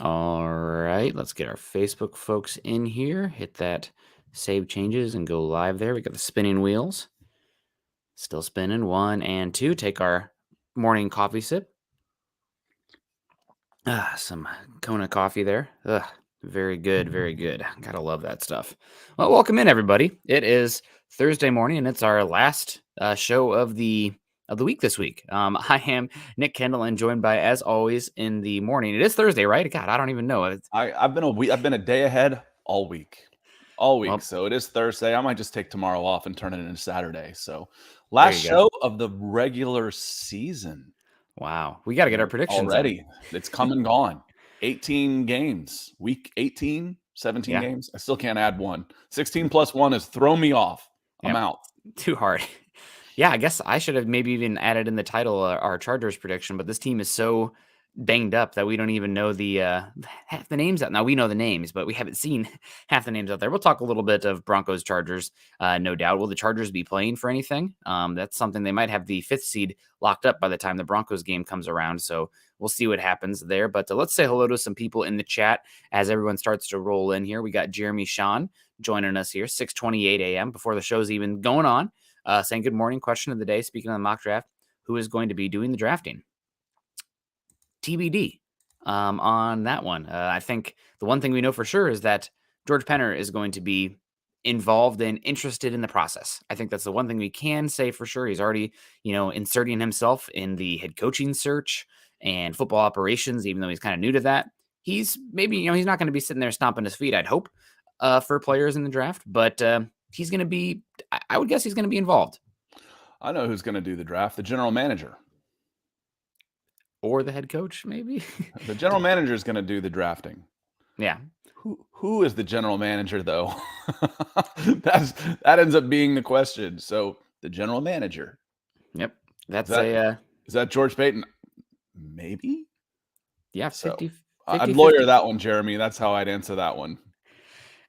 All right, let's get our Facebook folks in here. Hit that save changes and go live there. We got the spinning wheels. Still spinning. 1 and 2. Take our morning coffee sip. Some Kona coffee there. Very good, very good. Gotta love that stuff. Well, welcome in everybody. It is Thursday morning, and it's our last show of the week this week. I am Nick Kendell, and joined by, as always, in the morning. It is Thursday, right? God, I don't even know. I've been a day ahead all week. Well, So it is Thursday. I might just take tomorrow off and turn it into Saturday. So there last you go. show of the regular season. Wow, we got to get our predictions in. Already. It's come and gone. 18 games. Week 18, 17 Yeah, games. I still can't add one. 16 plus one has thrown me off. I'm yep. out. Too hard. Yeah, I guess I should have maybe even added in the title our Chargers prediction, but this team is so banged up that we don't even know the half the names out. Now we know the names, but we haven't seen half the names out there. We'll talk a little bit of Broncos Chargers, no doubt. Will the Chargers be playing for anything? That's something they might have the 5th seed locked up by the time the Broncos game comes around. So we'll see what happens there. But let's say hello to some people in the chat as everyone starts to roll in here. We got Jeremy Sean joining us here, 6:28 a.m. before the show's even going on. Saying good morning. Question of the day. Speaking of the mock draft, who is going to be doing the drafting? TBD on that one. I think the one thing we know for sure is that George Penner is going to be involved and interested in the process. I think that's the one thing we can say for sure. He's already, inserting himself in the head coaching search and football operations, even though he's kind of new to that. He's maybe, he's not going to be sitting there stomping his feet, I'd hope, for players in the draft, but he's going to be, I would guess he's going to be involved. I know who's going to do the draft. The general manager. Or the head coach, maybe. The general manager is going to do the drafting. Yeah. Who is the general manager, though? That ends up being the question. So the general manager. Yep. That's is that George Payton? Maybe. Yeah, 50. So, I'd lawyer that one, Jeremy. That's how I'd answer that one.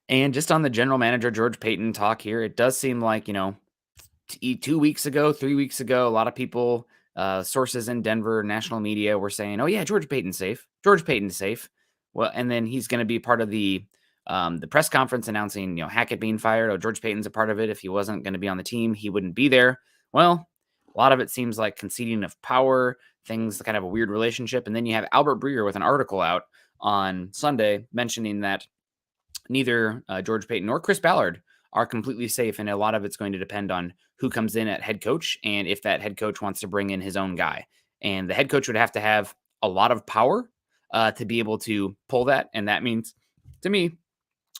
And just on the general manager George Payton talk here, it does seem like 2 weeks ago, 3 weeks ago, a lot of people, sources in Denver, national media, were saying, "Oh yeah, George Payton's safe. George Payton's safe." Well, and then he's going to be part of the press conference announcing, Hackett being fired. Oh, George Payton's a part of it. If he wasn't going to be on the team, he wouldn't be there. Well, a lot of it seems like conceding of power, things kind of a weird relationship. And then you have Albert Breer with an article out on Sunday mentioning that neither George Payton nor Chris Ballard are completely safe, and a lot of it's going to depend on who comes in at head coach and if that head coach wants to bring in his own guy. And the head coach would have to have a lot of power to be able to pull that, and that means, to me,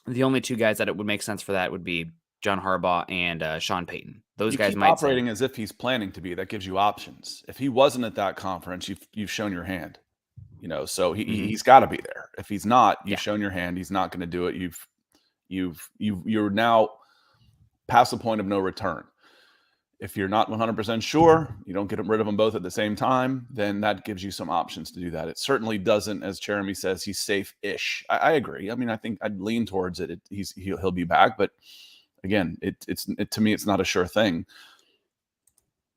the only two guys that it would make sense for that would be John Harbaugh and Sean Payton. Those guys might operating as if he's planning to be. That gives you options. If he wasn't at that conference, you've shown your hand. So he's got to be there. If he's not, you've shown your hand. He's not going to do it. You're now past the point of no return. If you're not 100% sure, you don't get rid of them both at the same time, then that gives you some options to do that. It certainly doesn't, as Jeremy says, he's safe-ish. I agree. I mean, I think I'd lean towards it. He'll be back, but again, to me, it's not a sure thing.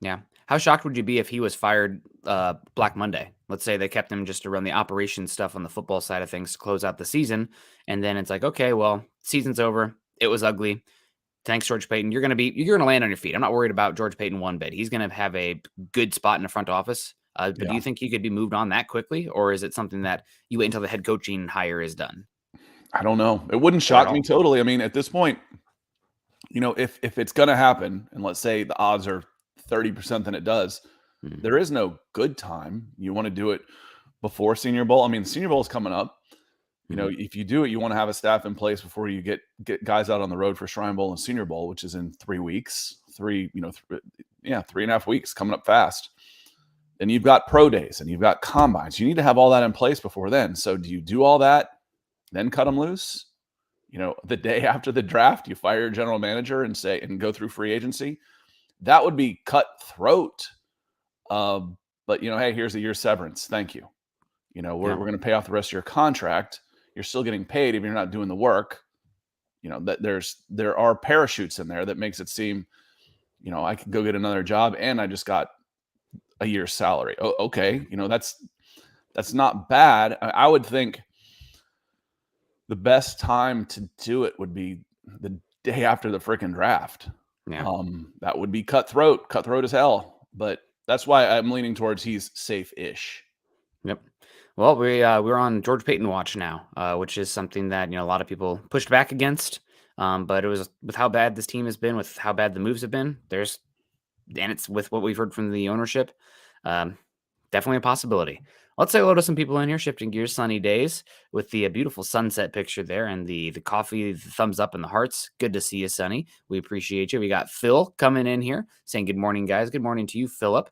Yeah. How shocked would you be if he was fired Black Monday? Let's say they kept him just to run the operations stuff on the football side of things to close out the season. And then it's like, okay, well, season's over. It was ugly. Thanks, George Payton. You're going to land on your feet. I'm not worried about George Payton one bit. He's going to have a good spot in the front office. But do you think he could be moved on that quickly? Or is it something that you wait until the head coaching hire is done? I don't know. It wouldn't shock me totally. I mean, at this point, if it's going to happen, and let's say the odds are 30% than it does, there is no good time. You want to do it before Senior Bowl. I mean, Senior Bowl is coming up. If you do it, you want to have a staff in place before you get guys out on the road for Shrine Bowl and Senior Bowl, which is in 3 weeks. 3.5 weeks coming up fast. Then you've got pro days and you've got combines. You need to have all that in place before then. So do you do all that, then cut them loose? The day after the draft, you fire your general manager and go through free agency. That would be cutthroat. But hey, here's a year's severance. Thank you. We're going to pay off the rest of your contract. You're still getting paid if you're not doing the work. That there are parachutes in there that makes it seem, I could go get another job and I just got a year's salary. Oh, okay. That's not bad. I would think the best time to do it would be the day after the freaking draft. Yeah. That would be cutthroat as hell. But that's why I'm leaning towards he's safe-ish. Yep. Well, we're on George Payton watch now, which is something that a lot of people pushed back against. But it was with how bad this team has been, with how bad the moves have been. And it's with what we've heard from the ownership. Definitely a possibility. Let's say hello to some people in here. Shifting gears, sunny days with the beautiful sunset picture there, and the coffee, the thumbs up, and the hearts. Good to see you, Sunny. We appreciate you. We got Phil coming in here saying good morning, guys. Good morning to you, Philip.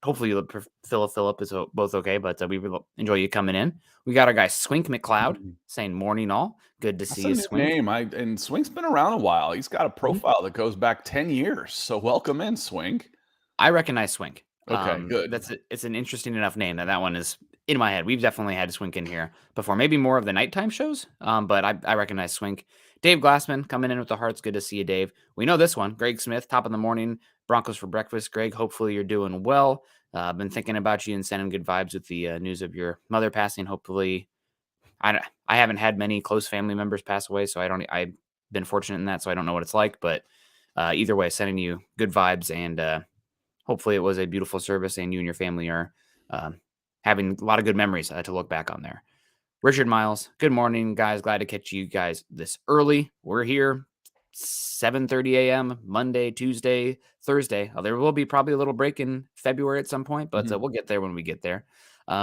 Hopefully, Philip is both okay, but we will enjoy you coming in. We got our guy Swink McLeod saying morning all. Good to see you, Swink. Name. And Swink's been around a while. He's got a profile that goes back 10 years. So welcome in, Swink. I recognize Swink. Okay, good. It's an interesting enough name that one is in my head. We've definitely had Swink in here before, maybe more of the nighttime shows. But I recognize Swink. Dave Glassman coming in with the hearts. Good to see you, Dave. We know this one. Greg Smith, top of the morning. Broncos for breakfast. Greg, hopefully you're doing well. I've been thinking about you and sending good vibes with the news of your mother passing. Hopefully, I haven't had many close family members pass away, so I've been fortunate in that, so I don't know what it's like. But either way, sending you good vibes, and hopefully it was a beautiful service, and you and your family are having a lot of good memories to look back on there. Richard Miles, good morning, guys. Glad to catch you guys this early. We're here 7:30 a.m. Monday, Tuesday, Thursday. There will be probably a little break in February at some point, but we'll get there when we get there.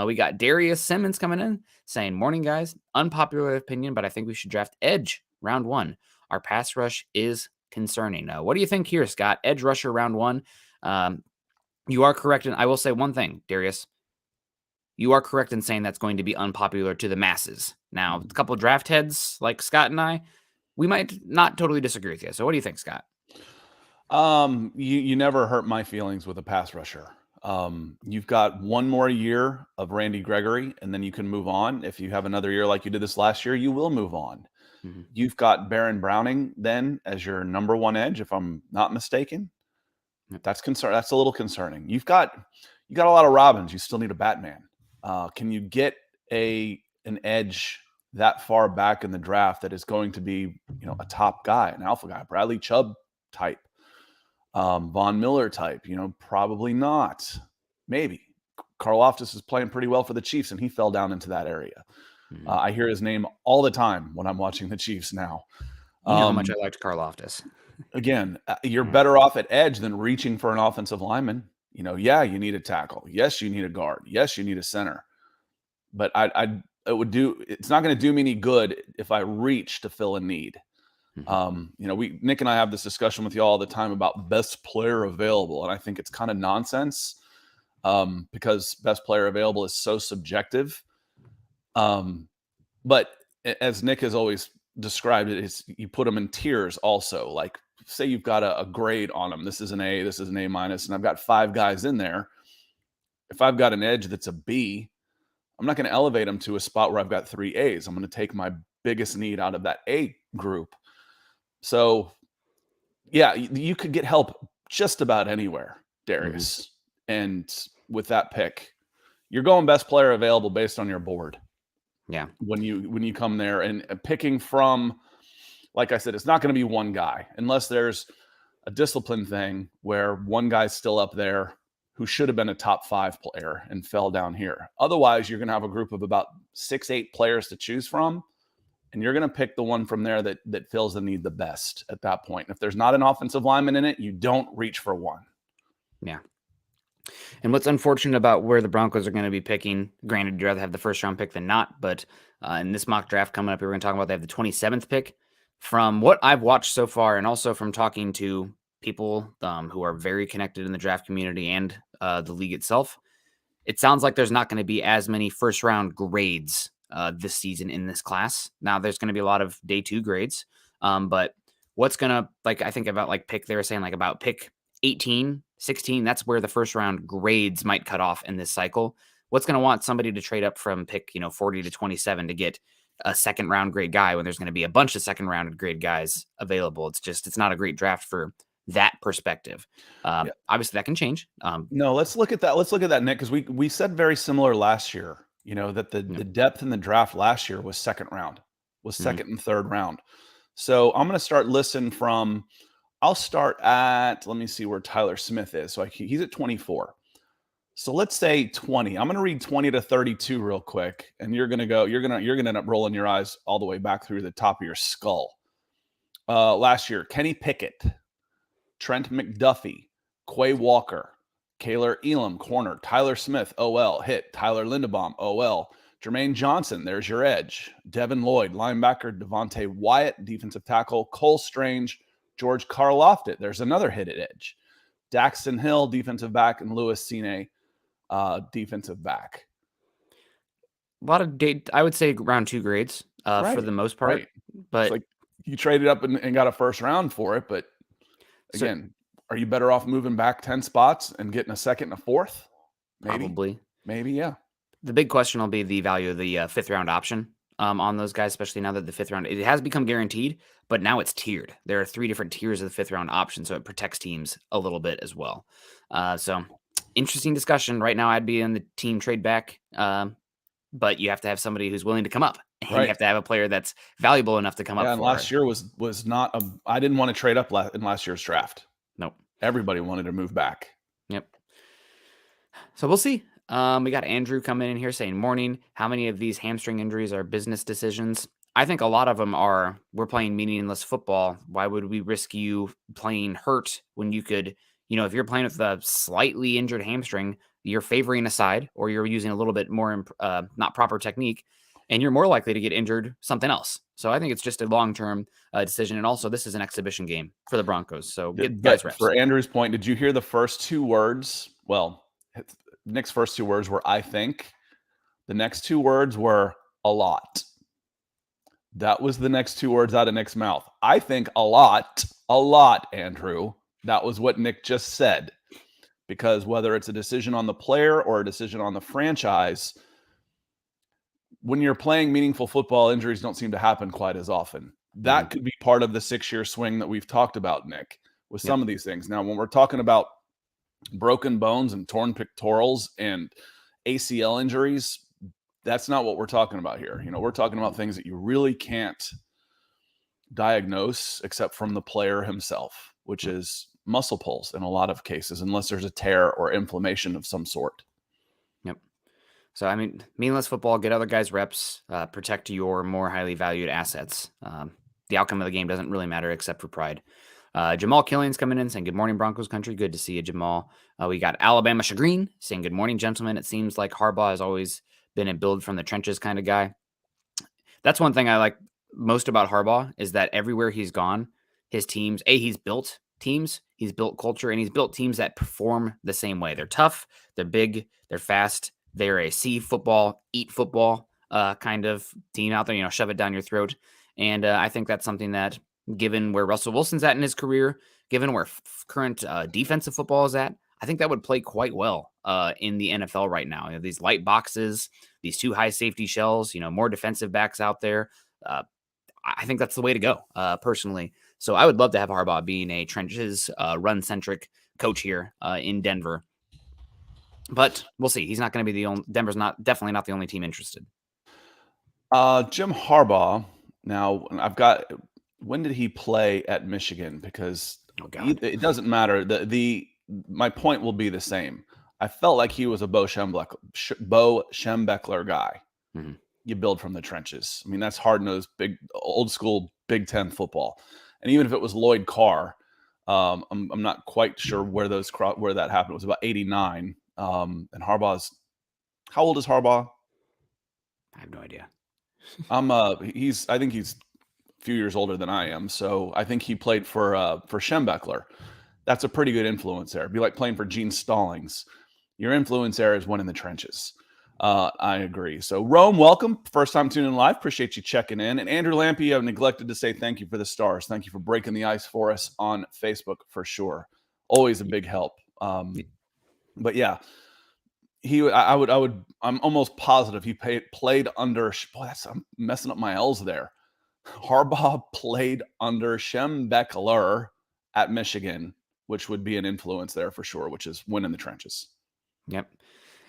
We got Darius Simmons coming in saying, morning, guys. Unpopular opinion, but I think we should draft edge round 1. Our pass rush is concerning. What do you think here, Scott? Edge rusher round 1. You are correct. And I will say one thing, Darius. You are correct in saying that's going to be unpopular to the masses. Now, a couple of draft heads like Scott and I, we might not totally disagree with you. So what do you think, Scott? You never hurt my feelings with a pass rusher. You've got one more year of Randy Gregory, and then you can move on. If you have another year like you did this last year, you will move on. You've got Baron Browning then as your number 1 edge, if I'm not mistaken. That's a little concerning. You've got a lot of Robins. You still need a Batman. Can you get an edge that far back in the draft that is going to be, a top guy, an alpha guy, Bradley Chubb type, Von Miller type? Probably not. Maybe. Karlaftis is playing pretty well for the Chiefs, and he fell down into that area. I hear his name all the time when I'm watching the Chiefs now. You know how much I liked Karlaftis. Again, you're better off at edge than reaching for an offensive lineman. Yeah, you need a tackle. Yes, you need a guard. Yes, you need a center. But it's not going to do me any good if I reach to fill a need. Nick and I have this discussion with you all the time about best player available, and I think it's kind of nonsense because best player available is so subjective. But as Nick has always described it, you put them in tiers also. Like, say you've got a grade on them. This is an A, this is an A minus, and I've got 5 guys in there. If I've got an edge that's a B, I'm not going to elevate them to a spot where I've got 3 A's. I'm going to take my biggest need out of that A group. So, yeah, you could get help just about anywhere, Darius. And with that pick, you're going best player available based on your board. Yeah. When you come there and picking from, like I said, it's not going to be one guy unless there's a discipline thing where one guy's still up there who should have been a top 5 player and fell down here. Otherwise, you're going to have a group of about 6-8 players to choose from, and you're going to pick the one from there that fills the need the best at that point. And if there's not an offensive lineman in it, you don't reach for one. Yeah. And what's unfortunate about where the Broncos are going to be picking, granted, you'd rather have the first round pick than not, but in this mock draft coming up, we're going to talk about they have the 27th pick. From what I've watched so far, and also from talking to people who are very connected in the draft community and the league itself, it sounds like there's not going to be as many first round grades this season in this class. Now, there's going to be a lot of day 2 grades, but what's going to, I think about pick, they were saying about pick 18, 16, that's where the first round grades might cut off in this cycle. What's going to want somebody to trade up from pick 40 to 27 to get a second round grade guy when there's going to be a bunch of second round grade guys available? It's not a great draft for that perspective. Obviously that can change. No, let's look at that, Nick, because we said very similar last year, that the depth in the draft last year was second round. was second and third round. So I'm going to start listing from, I'll start at, let me see where Tyler Smith is. So he's at 24. So let's say 20. I'm going to read 20 to 32 real quick. And you're going to end up rolling your eyes all the way back through the top of your skull. Last year, Kenny Pickett, Trent McDuffie, Quay Walker, Kaler Elam, corner, Tyler Smith, OL, hit, Tyler Linderbaum, OL, Jermaine Johnson, there's your edge, Devin Lloyd, linebacker, Devontae Wyatt, defensive tackle, Cole Strange, George Karloftit, there's another hit at edge, Daxton Hill, defensive back, and Louis Cine, defensive back. A lot of I would say around 2 grades for the most part. Right. But it's like you traded up and got a first round for it, but again, are you better off moving back 10 spots and getting a second and a fourth? Maybe, yeah. The big question will be the value of the 5th round option on those guys, especially now that the 5th round, it has become guaranteed, but now it's tiered. There are 3 different tiers of the 5th round option, so it protects teams a little bit as well. So interesting discussion. Right now, I'd be in the team trade back, but you have to have somebody who's willing to come up. And you have to have a player that's valuable enough to come up. And last year was not I didn't want to trade up in last year's draft. Nope. Everybody wanted to move back. Yep. So we'll see. We got Andrew coming in here saying, morning, how many of these hamstring injuries are business decisions? I think a lot of them are, we're playing meaningless football. Why would we risk you playing hurt when you could, if you're playing with a slightly injured hamstring, you're favoring a side or you're using a little bit more not proper technique, and you're more likely to get injured something else. So I think it's just a long-term decision. And also, this is an exhibition game for the Broncos. So get guys reps. For Andrew's point, did you hear the first 2 words? Well, Nick's first 2 words were, I think. The next 2 words were a lot. That was the next 2 words out of Nick's mouth. I think a lot, Andrew. That was what Nick just said. Because whether it's a decision on the player or a decision on the franchise, when you're playing meaningful football, injuries don't seem to happen quite as often. That could be part of the 6-year swing that we've talked about, Nick, with some of these things. Now, when we're talking about broken bones and torn pectorals and ACL injuries, that's not what we're talking about here. We're talking about things that you really can't diagnose except from the player himself, which is muscle pulls in a lot of cases, unless there's a tear or inflammation of some sort. Yep. So, meaningless football, get other guys reps, protect your more highly valued assets. The outcome of the game doesn't really matter except for pride. Jamal Killian's coming in saying, good morning, Broncos country. Good to see you, Jamal. We got Alabama Chagrin saying, good morning, gentlemen. It seems like Harbaugh has always been a build from the trenches kind of guy. That's one thing I like most about Harbaugh is that everywhere he's gone, his teams, he's built teams, he's built culture, and he's built teams that perform the same way. They're tough, they're big, they're fast, they're a see football, eat football kind of team out there, shove it down your throat. And I think that's something that, given where Russell Wilson's at in his career, given where current defensive football is at, I think that would play quite well in the NFL right now. These light boxes, these 2 high safety shells, more defensive backs out there. I think that's the way to go, personally. So I would love to have Harbaugh being a trenches, run-centric coach here in Denver. But we'll see. He's not going to be the only. Denver's definitely not the only team interested. Jim Harbaugh. Now I've got. When did he play at Michigan? Because it doesn't matter. My point will be the same. I felt like he was a Bo Schembechler guy. Mm-hmm. You build from the trenches. That's hard-nosed, big, old-school Big Ten football. And even if it was Lloyd Carr, I'm not quite sure where that happened. It was about 89. And Harbaugh's – how old is Harbaugh? I have no idea. I think he's a few years older than I am. So I think he played for Schembechler. That's a pretty good influence there. It'd be like playing for Gene Stallings. Your influence there is one in the trenches. I agree. So Rome, welcome. First time tuning in live. Appreciate you checking in. And Andrew Lampy, I've neglected to say thank you for the stars. Thank you for breaking the ice for us on Facebook for sure. Always a big help. But yeah, I'm almost positive he played under, I'm messing up my L's there. Harbaugh played under Schembechler at Michigan, which would be an influence there for sure, which is win in the trenches. Yep.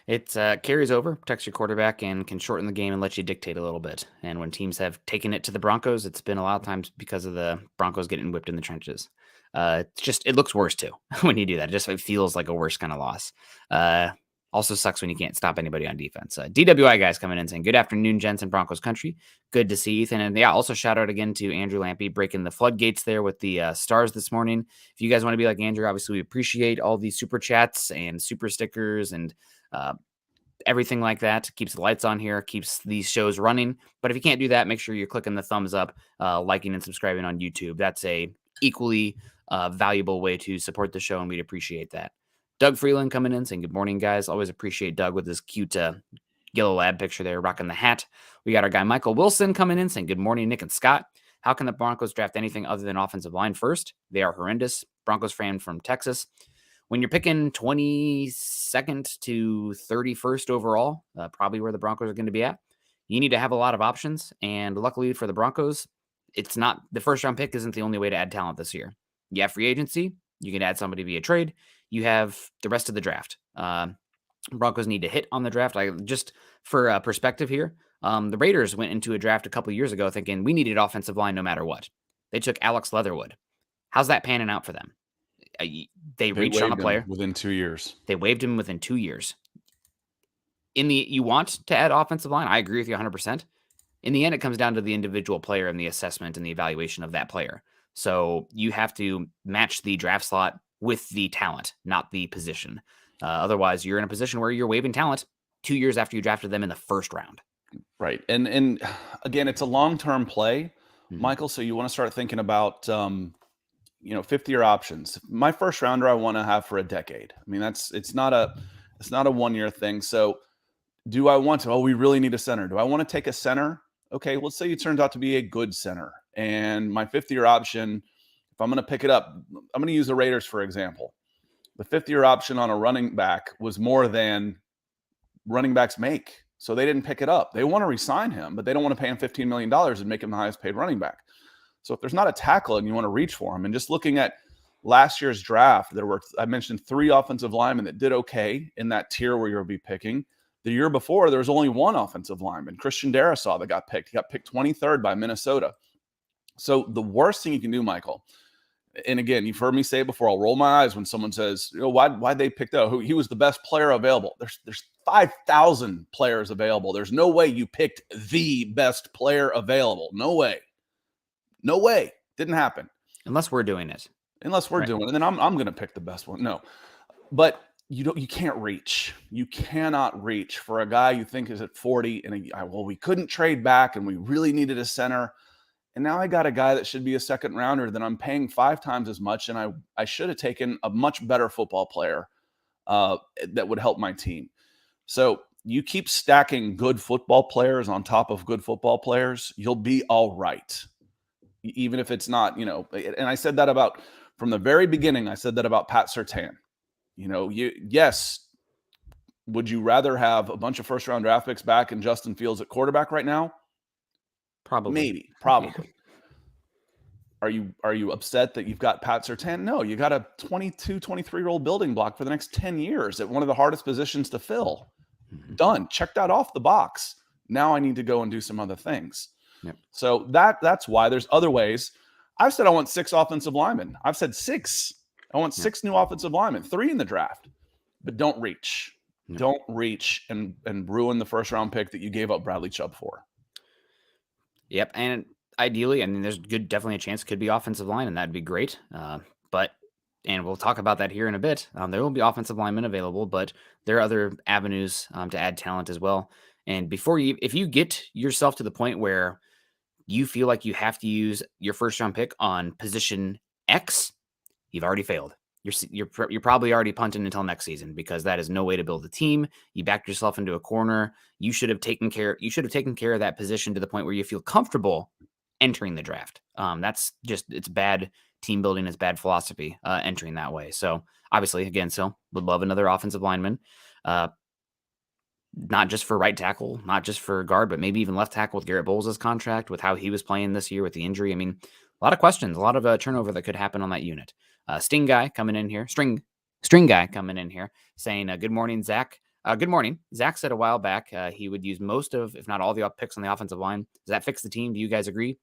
It carries over, protects your quarterback, and can shorten the game and let you dictate a little bit. And when teams have taken it to the Broncos, it's been a lot of times because of the Broncos getting whipped in the trenches. It looks worse too when you do that. It feels like a worse kind of loss. Also sucks when you can't stop anybody on defense. DWI guys coming in saying, good afternoon, gents in Broncos country. Good to see Ethan. And yeah, also shout out again to Andrew Lampy breaking the floodgates there with the stars this morning. If you guys want to be like Andrew, obviously we appreciate all these super chats and super stickers and everything like that. Keeps the lights on here, keeps these shows running. But if you can't do that, make sure you're clicking the thumbs up, liking and subscribing on YouTube. That's a equally valuable way to support the show, and we'd appreciate that. Doug Freeland coming in saying, good morning, guys. Always appreciate Doug with his cute yellow lab picture there, rocking the hat. We got our guy Michael Wilson coming in saying, good morning, Nick and Scott. How can the Broncos draft anything other than offensive line first? They are horrendous. Broncos fan from Texas. When you're picking 22nd to 31st overall, probably where the Broncos are going to be at, you need to have a lot of options. And luckily for the Broncos, it's not the first round pick isn't the only way to add talent this year. You have free agency. You can add somebody via trade. You have the rest of the draft. Broncos need to hit on the draft. Just for perspective here, the Raiders went into a draft a couple years ago thinking we needed offensive line no matter what. They took Alex Leatherwood. How's that panning out for them? They reached on a player within 2 years. They waived him within 2 years. You want to add offensive line? I agree with you 100%. In the end, it comes down to the individual player and the assessment and the evaluation of that player. So you have to match the draft slot with the talent, not the position. Otherwise, you're in a position where you're waiving talent 2 years after you drafted them in the first round. Right. And again, it's a long-term play, Michael. So you want to start thinking about, 50-year options. My first rounder I want to have for a decade. I mean, it's not a 1-year thing. So do I want to, we really need a center. Do I want to take a center? Okay, let's say it turns out to be a good center. And my 50-year option, if I'm going to pick it up, I'm going to use the Raiders, for example. The 50-year option on a running back was more than running backs make. So they didn't pick it up. They want to re-sign him, but they don't want to pay him $15 million and make him the highest paid running back. So if there's not a tackle and you want to reach for him, and just looking at last year's draft, I mentioned 3 offensive linemen that did okay in that tier where you'll be picking. The year before, there was only 1 offensive lineman, Christian Darrisaw, that got picked. He got picked 23rd by Minnesota. So the worst thing you can do, Michael, and again, you've heard me say it before, I'll roll my eyes when someone says, why'd they pick that? He was the best player available. There's 5,000 players available. There's no way you picked the best player available. No way. No way. Didn't happen. Unless we're doing it. Doing it. And then I'm going to pick the best one. No. But you can't reach. You cannot reach for a guy you think is at 40 and we couldn't trade back and we really needed a center. And now I got a guy that should be a second rounder that I'm paying 5 times as much. And I should have taken a much better football player that would help my team. So you keep stacking good football players on top of good football players, you'll be all right. Even if it's not, and I said that from the very beginning, I said that about Pat Surtain. Yes, would you rather have a bunch of first-round draft picks back and Justin Fields at quarterback right now? Probably. Maybe. Probably. Are you upset that you've got Pat Surtain? No, you got a 22, 23-year-old building block for the next 10 years at one of the hardest positions to fill. Mm-hmm. Done. Check that off the box. Now I need to go and do some other things. Yep. So that's why there's other ways. I've said I want 6 offensive linemen. I've said 6. I want 6 new offensive linemen, 3 in the draft. But don't reach. Yep. Don't reach and ruin the first-round pick that you gave up Bradley Chubb for. Yep, and ideally, there's definitely a chance it could be offensive line, and that'd be great. And we'll talk about that here in a bit. There will be offensive linemen available, but there are other avenues to add talent as well. And if you get yourself to the point where you feel like you have to use your first-round pick on position X, you've already failed. You're probably already punting until next season, because that is no way to build a team. You backed yourself into a corner. You should have taken care of that position to the point where you feel comfortable entering the draft. It's bad team building, it's bad philosophy entering that way. So obviously, again, would love another offensive lineman, not just for right tackle, not just for guard, but maybe even left tackle with Garrett Bowles' contract, with how he was playing this year with the injury. A lot of questions, a lot of turnover that could happen on that unit. String guy coming in here saying, good morning, Zach. Good morning. Zach said a while back he would use most of, if not all, the picks on the offensive line. Does that fix the team? Do you guys agree?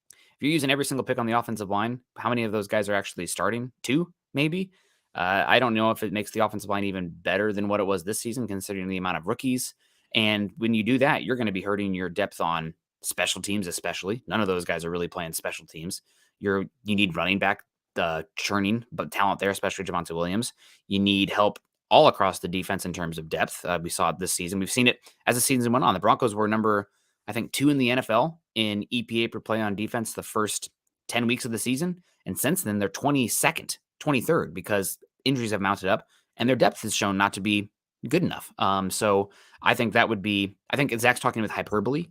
If you're using every single pick on the offensive line, how many of those guys are actually starting? 2, maybe? I don't know if it makes the offensive line even better than what it was this season, considering the amount of rookies. And when you do that, you're going to be hurting your depth on special teams, especially. None of those guys are really playing special teams. You need running back churning, but talent there, especially Javonte Williams. You need help all across the defense in terms of depth. We saw it this season. We've seen it as the season went on. The Broncos were number, I think, 2 in the NFL in EPA per play on defense the first 10 weeks of the season. And since then, they're 22nd, 23rd, because injuries have mounted up and their depth has shown not to be good enough. So I think that would be, I think Zach's talking with hyperbole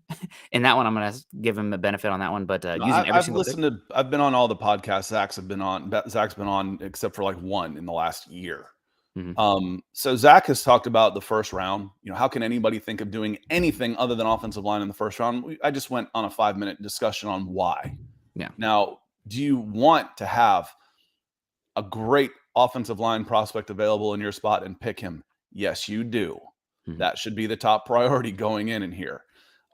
in that one. I'm going to give him a benefit on that one, but using every single pick. I've been on all the podcasts Zach's been on, except for like one in the last year. Mm-hmm. So Zach has talked about the first round. How can anybody think of doing anything other than offensive line in the first round? I just went on a 5-minute discussion on why. Yeah. Now, do you want to have a great offensive line prospect available in your spot and pick him? Yes, you do. Mm-hmm. That should be the top priority going in here.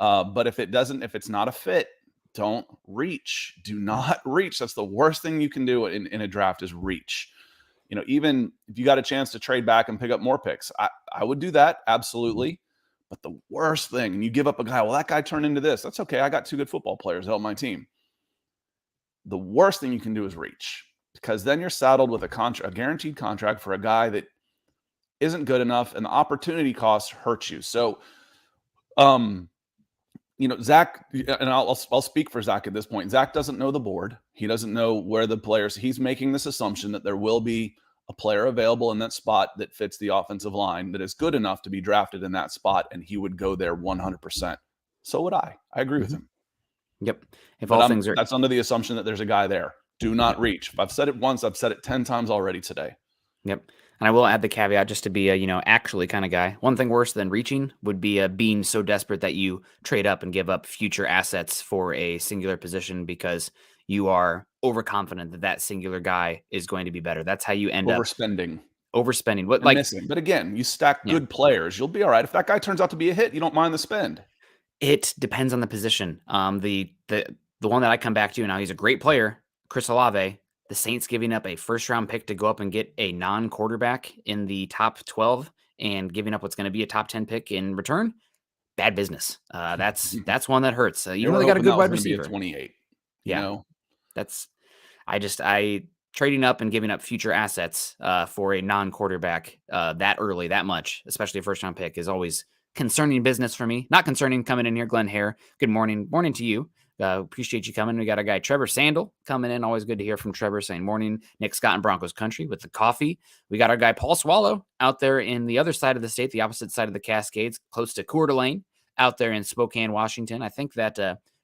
But if it's not a fit, don't reach. Do not reach. That's the worst thing you can do in a draft is reach. Even if you got a chance to trade back and pick up more picks, I would do that. Absolutely. But the worst thing, and you give up a guy, well, that guy turned into this. That's okay. I got 2 good football players to help my team. The worst thing you can do is reach, because then you're saddled with a guaranteed contract for a guy that isn't good enough, and the opportunity cost hurts you. So, Zach, and I'll speak for Zach at this point. Zach doesn't know the board. He doesn't know where the players. He's making this assumption that there will be a player available in that spot that fits the offensive line that is good enough to be drafted in that spot, and he would go there 100%. So would I. I agree with him. Yep. That's under the assumption that there's a guy there. Do not reach. If I've said it once, I've said it 10 times already today. Yep. And I will add the caveat just to be a, actually kind of guy. One thing worse than reaching would be being so desperate that you trade up and give up future assets for a singular position because you are overconfident that singular guy is going to be better. That's how you end overspending. What missing. But again, you stack good players, you'll be all right. If that guy turns out to be a hit, you don't mind the spend. It depends on the position. The one that I come back to now, he's a great player, Chris Olave. The Saints giving up a first-round pick to go up and get a non-quarterback in the top 12 and giving up what's going to be a top 10 pick in return, bad business. That's one that hurts. Even though they got a good wide receiver. 28. I trading up and giving up future assets for a non-quarterback that early, that much, especially a first-round pick, is always concerning business for me. Not concerning coming in here, Glenn Hare. Good morning. Morning to you. Appreciate you coming. We got a guy, Trevor Sandel, coming in. Always good to hear from Trevor saying morning. Nick Scott in Broncos country with the coffee. We got our guy, Paul Swallow, out there in the other side of the state, the opposite side of the Cascades, close to Coeur d'Alene, out there in Spokane, Washington. I think that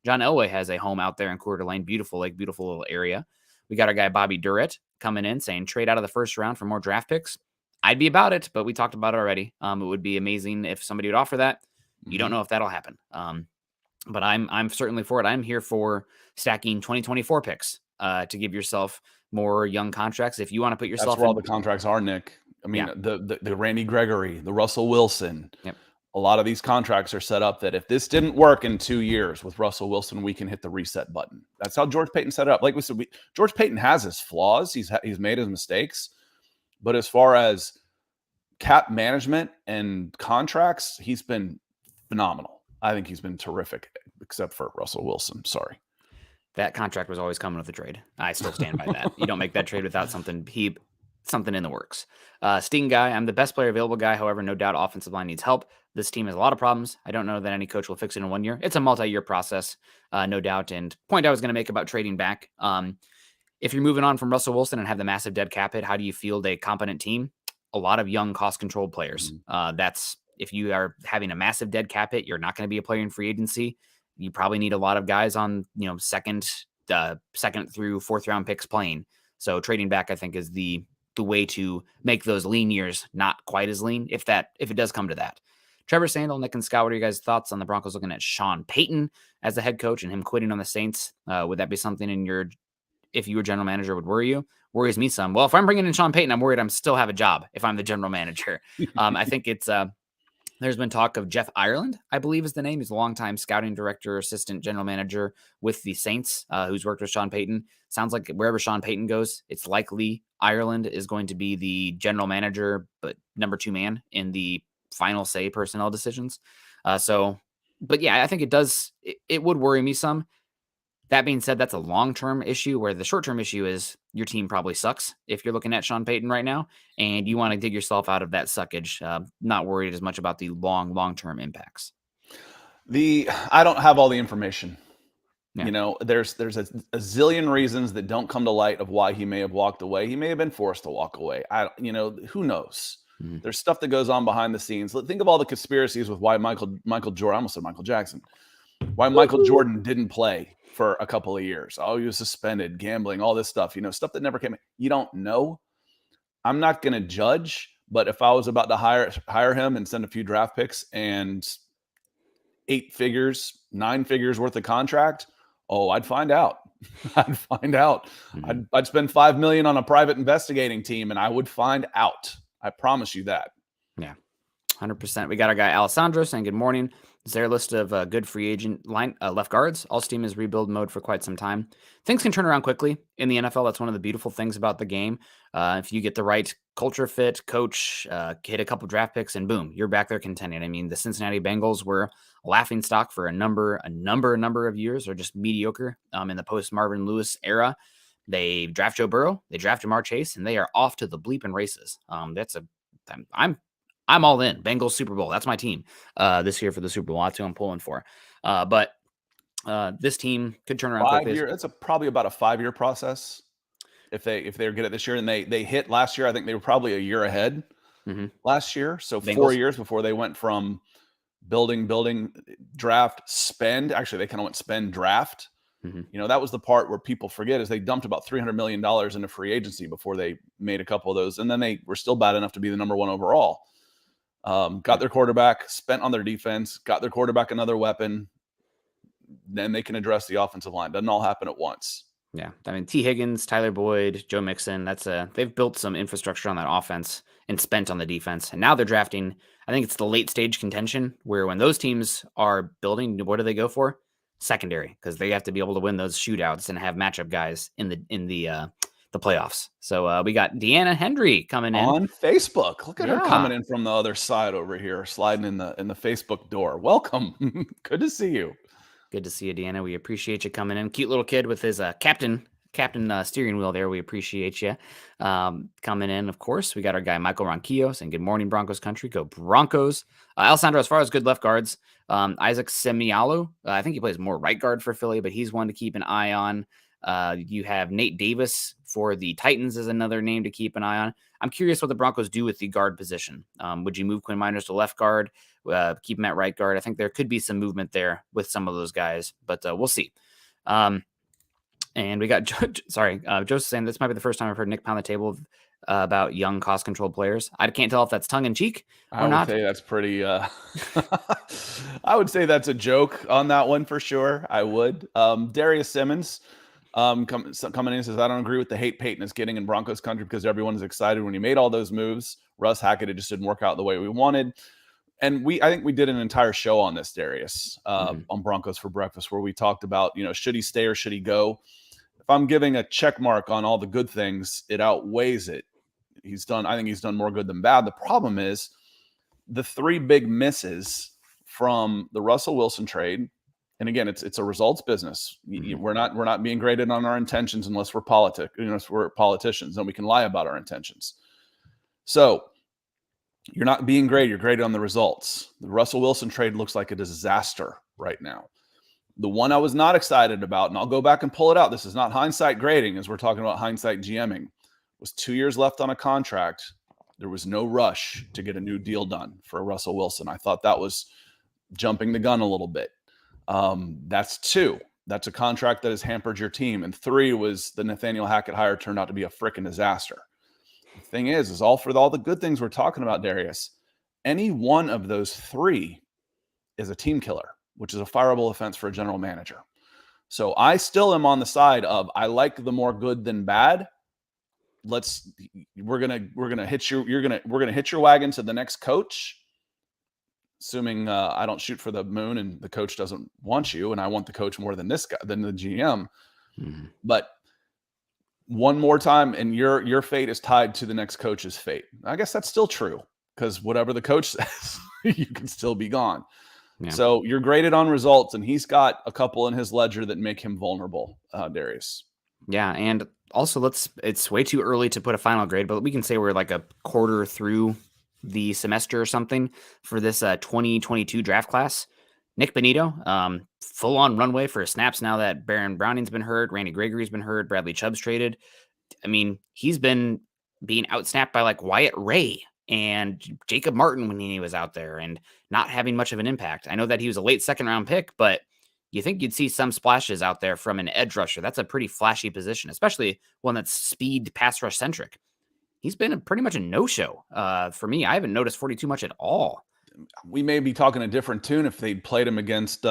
John Elway has a home out there in Coeur d'Alene. Beautiful lake, beautiful little area. We got our guy, Bobby Durrett, coming in saying trade out of the first round for more draft picks. I'd be about it, but we talked about it already. It would be amazing if somebody would offer that. You don't know if that'll happen. But I'm certainly for it. I'm here for stacking 2024 picks to give yourself more young contracts. If you want to put yourself, that's where all the contracts are, Nick. I mean, the Randy Gregory, the Russell Wilson. Yep. A lot of these contracts are set up that if this didn't work in 2 years with Russell Wilson, we can hit the reset button. That's how George Payton set it up. Like we said, George Payton has his flaws. He's made his mistakes, but as far as cap management and contracts, he's been phenomenal. I think he's been terrific, except for Russell Wilson. Sorry. That contract was always coming with a trade. I still stand by that. You don't make that trade without something in the works. Sting guy, I'm the best player available guy. However, no doubt offensive line needs help. This team has a lot of problems. I don't know that any coach will fix it in 1 year. It's a multi-year process, no doubt. And point I was going to make about trading back. If you're moving on from Russell Wilson and have the massive dead cap hit, how do you field a competent team? A lot of young, cost-controlled players. That's if you are having a massive dead cap hit, you're not going to be a player in free agency. You probably need a lot of guys on, second through fourth round picks playing. So trading back, I think, is the way to make those lean years not quite as lean, if it does come to that. Trevor Sandel, Nick and Scott, what are you guys' thoughts on the Broncos looking at Sean Payton as the head coach and him quitting on the Saints? Would that be something if you were general manager, would worry you? Worries me some. Well, if I'm bringing in Sean Payton, I'm worried I'm still have a job if I'm the general manager. I think it's There's been talk of Jeff Ireland, I believe is the name. He's a longtime scouting director, assistant general manager with the Saints, who's worked with Sean Payton. Sounds like wherever Sean Payton goes, it's likely Ireland is going to be the general manager, but number 2 man in the final say personnel decisions. But yeah, I think it would worry me some. That being said, that's a long-term issue, where the short-term issue is your team probably sucks if you're looking at Sean Payton right now, and you want to dig yourself out of that suckage. Not worried as much about the long-term impacts. I don't have all the information. Yeah. There's a zillion reasons that don't come to light of why he may have walked away. He may have been forced to walk away. Who knows? Mm-hmm. There's stuff that goes on behind the scenes. Think of all the conspiracies with why Michael Jordan, I almost said Michael Jackson, why Michael Jordan didn't play for a couple of years. Oh, he was suspended, gambling, all this stuff, stuff that never came. You don't know. I'm not going to judge, but if I was about to hire him and send a few draft picks and 8 figures, 9 figures worth of contract, I'd find out. I'd find out. Mm-hmm. I'd spend $5 million on a private investigating team, and I would find out. I promise you that. Yeah, 100%. We got our guy Alessandro saying good morning. Is there a list of good free agent left guards? All team is rebuild mode for quite some time. Things can turn around quickly in the NFL. That's one of the beautiful things about the game. If you get the right culture fit, coach, hit a couple draft picks, and boom, you're back there contending. I mean, the Cincinnati Bengals were a laughing stock for a number of years, or just mediocre in the post Marvin Lewis era. They draft Joe Burrow, they draft Jamar Chase, and they are off to the bleeping races. I'm all in. Bengals Super Bowl. That's my team this year for the Super Bowl. That's who I'm pulling for. But this team could turn around quickly. That's probably about a 5-year process. If they're good at this year, and they hit last year, I think they were probably a year ahead last year. So Bengals. 4 years before they went from building, draft, spend. Actually, they kind of went spend, draft. That was the part where people forget, is they dumped about $300 million into free agency before they made a couple of those. And then they were still bad enough to be the number 1 overall. Got their quarterback, spent on their defense, got their quarterback another weapon. Then they can address the offensive line. Doesn't all happen at once. Yeah. I mean, T. Higgins, Tyler Boyd, Joe Mixon, they've built some infrastructure on that offense and spent on the defense. And now they're drafting, I think it's the late stage contention, where when those teams are building, what do they go for? Secondary, because they have to be able to win those shootouts and have matchup guys in the playoffs. So we got Deanna Hendry coming in on Facebook. Look at her coming in from the other side over here, sliding in the Facebook door. Welcome. Good to see you. Good to see you, Deanna. We appreciate you coming in. Cute little kid with his captain steering wheel there. We appreciate you coming in. Of course, we got our guy Michael Ronquillo saying good morning, Broncos country. Go Broncos. Alessandro, as far as good left guards, Isaac Semialo, I think he plays more right guard for Philly, but he's one to keep an eye on. You have Nate Davis for the Titans as another name to keep an eye on. I'm curious what the Broncos do with the guard position. Would you move Quinn Miners to left guard, keep him at right guard? I think there could be some movement there with some of those guys, but we'll see. And we got Joseph saying this might be the first time I've heard Nick pound the table about young cost-controlled players. I can't tell if that's tongue-in-cheek or not. I would say that's pretty I would say that's a joke on that one for sure. I would. Darius Simmons coming in and says, I don't agree with the hate Payton is getting in Broncos country because everyone is excited when he made all those moves. Russ Hackett, it just didn't work out the way we wanted. And I think we did an entire show on this, Darius, on Broncos for Breakfast, where we talked about, should he stay or should he go? If I'm giving a check mark on all the good things, it outweighs it. I think he's done more good than bad. The problem is the 3 big misses from the Russell Wilson trade. And again, it's a results business. We're not being graded on our intentions unless we're politicians, and we can lie about our intentions. So you're not being graded. You're graded on the results. The Russell Wilson trade looks like a disaster right now. The one I was not excited about, and I'll go back and pull it out. This is not hindsight grading, as we're talking about hindsight GMing. Was 2 years left on a contract. There was no rush to get a new deal done for Russell Wilson. I thought that was jumping the gun a little bit. That's 2. That's a contract that has hampered your team. And 3 was the Nathaniel Hackett hire turned out to be a freaking disaster. The thing is all the good things we're talking about, Darius, any one of those 3 is a team killer, which is a fireable offense for a general manager. So I still am on the side of, I like the more good than bad. We're gonna hitch your wagon to the next coach. assuming I don't shoot for the moon and the coach doesn't want you, and I want the coach more than this guy, than the GM. Mhm. But one more time, and your fate is tied to the next coach's fate. I guess that's still true, because whatever the coach says, you can still be gone. Yeah. So you're graded on results, and he's got a couple in his ledger that make him vulnerable, Darius. Yeah, and also it's way too early to put a final grade, but we can say we're like a quarter through the semester or something for this 2022 draft class. Nick Benito, full on runway for snaps now that Baron Browning's been hurt, Randy Gregory's been hurt, Bradley Chubb's traded. I mean, he's been being outsnapped by like Wyatt Ray and Jacob Martin when he was out there and not having much of an impact. I know that he was a late second round pick, but you think you'd see some splashes out there from an edge rusher. That's a pretty flashy position, especially one that's speed pass rush centric. He's been pretty much a no-show for me. I haven't noticed 42 much at all. We may be talking a different tune if they'd played him against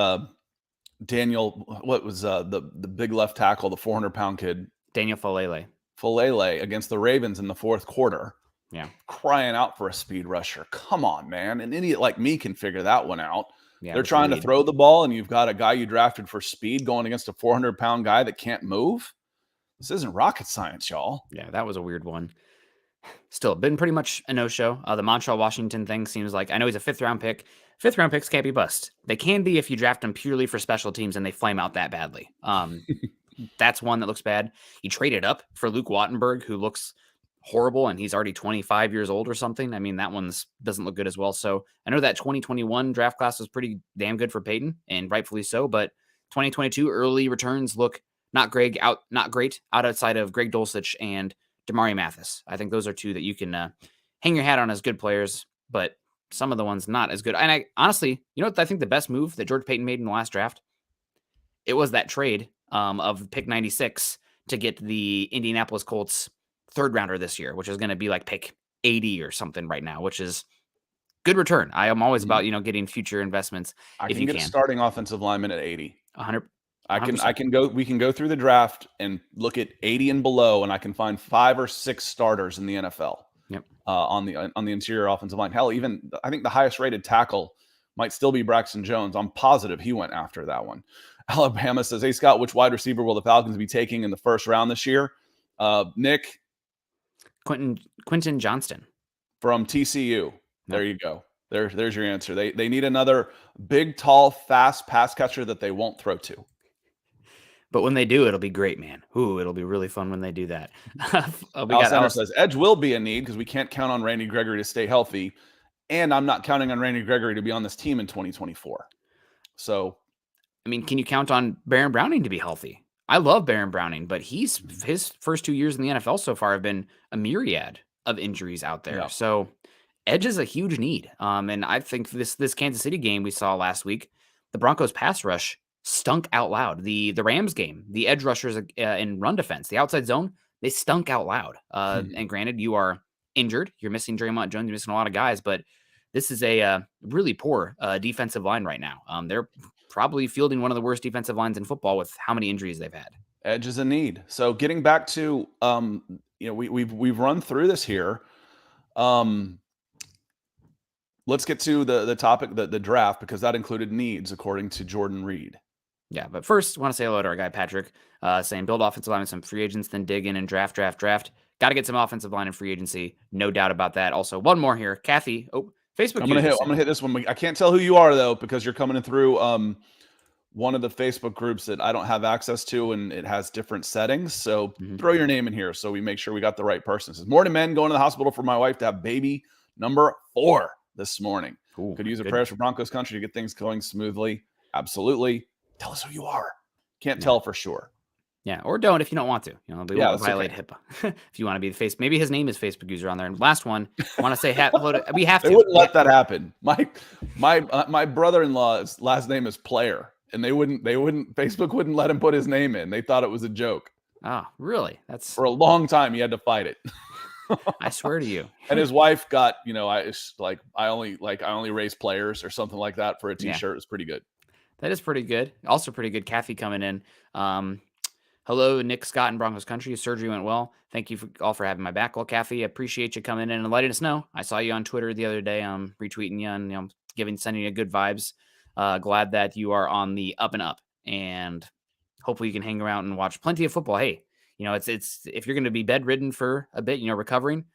Daniel, what was the big left tackle, the 400-pound kid? Daniel Falele against the Ravens in the fourth quarter. Yeah. Crying out for a speed rusher. Come on, man. An idiot like me can figure that one out. Yeah, they're trying to throw the ball, and you've got a guy you drafted for speed going against a 400-pound guy that can't move. This isn't rocket science, y'all. Yeah, that was a weird one. Still, been pretty much a no-show. The Montreal Washington thing seems like, I know he's a fifth-round pick. Fifth-round picks can't be bust. They can be if you draft them purely for special teams and they flame out that badly. That's one that looks bad. You traded up for Luke Wattenberg, who looks horrible, and he's already 25 years old or something. I mean, that one doesn't look good as well. So I know that 2021 draft class was pretty damn good for Payton, and rightfully so, but 2022 early returns look not great outside of Greg Dulcich and Damari Mathis. I think those are two that you can hang your hat on as good players, but some of the ones not as good. And I honestly, you know what I think the best move that George Payton made in the last draft? It was that trade of pick 96 to get the Indianapolis Colts third rounder this year, which is going to be like pick 80 or something right now, which is good return. I am always about, getting future investments. I can get a starting offensive lineman at 80. 100. We can go through the draft and look at 80 and below, and I can find 5 or 6 starters in the NFL. Yep. On the interior offensive line. Hell, even I think the highest rated tackle might still be Braxton Jones. I'm positive he went after that one. Alabama says, "Hey Scott, which wide receiver will the Falcons be taking in the first round this year?" Nick, Quentin Johnston from TCU. There you go. There's your answer. They need another big, tall, fast pass catcher that they won't throw to. But when they do, it'll be great, man. Ooh, it'll be really fun when they do that. Al says, edge will be a need because we can't count on Randy Gregory to stay healthy. And I'm not counting on Randy Gregory to be on this team in 2024. So, I mean, can you count on Baron Browning to be healthy? I love Baron Browning, but his first 2 years in the NFL so far have been a myriad of injuries out there. Yeah. So edge is a huge need. And I think this Kansas City game we saw last week, the Broncos pass rush stunk out loud. The Rams game, the edge rushers in run defense, the outside zone, they stunk out loud. And granted, you are injured. You're missing Draymond Jones. You're missing a lot of guys, but this is a really poor defensive line right now. They're probably fielding one of the worst defensive lines in football with how many injuries they've had. Edge is a need. So getting back to, we've run through this here. Let's get to the topic, the draft, because that included needs according to Jordan Reid. Yeah, but first, I want to say hello to our guy, Patrick, saying build offensive line with some free agents, then dig in and draft. Got to get some offensive line and free agency. No doubt about that. Also, one more here. Kathy, Facebook. I'm gonna hit this one. I can't tell who you are, though, because you're coming in through one of the Facebook groups that I don't have access to, and it has different settings. So throw your name in here so we make sure we got the right person. It says, morning, men, going to the hospital for my wife to have baby number 4 this morning. Ooh, could use a prayers for Broncos country to get things going smoothly. Absolutely. Tell us who you are. Can't tell for sure. Yeah, or don't if you don't want to. We won't violate HIPAA. If you want to be the face, maybe his name is Facebook user on there. And last one, I want to say we have to. They wouldn't let that happen. My brother-in-law's last name is Player, and they wouldn't. Facebook wouldn't let him put his name in. They thought it was a joke. Oh, really? That's for a long time. He had to fight it. I swear to you. And his wife got, I only raise players or something like that for a t-shirt. Yeah. It was pretty good. That is pretty good. Also pretty good. Kathy coming in. Hello, Nick, Scott, and Broncos country. Surgery went well. Thank you all for having my back. Well, Kathy, I appreciate you coming in and letting us know. I saw you on Twitter the other day, retweeting you and sending you good vibes. Glad that you are on the up and up, and hopefully you can hang around and watch plenty of football. Hey, it's if you're going to be bedridden for a bit, recovering,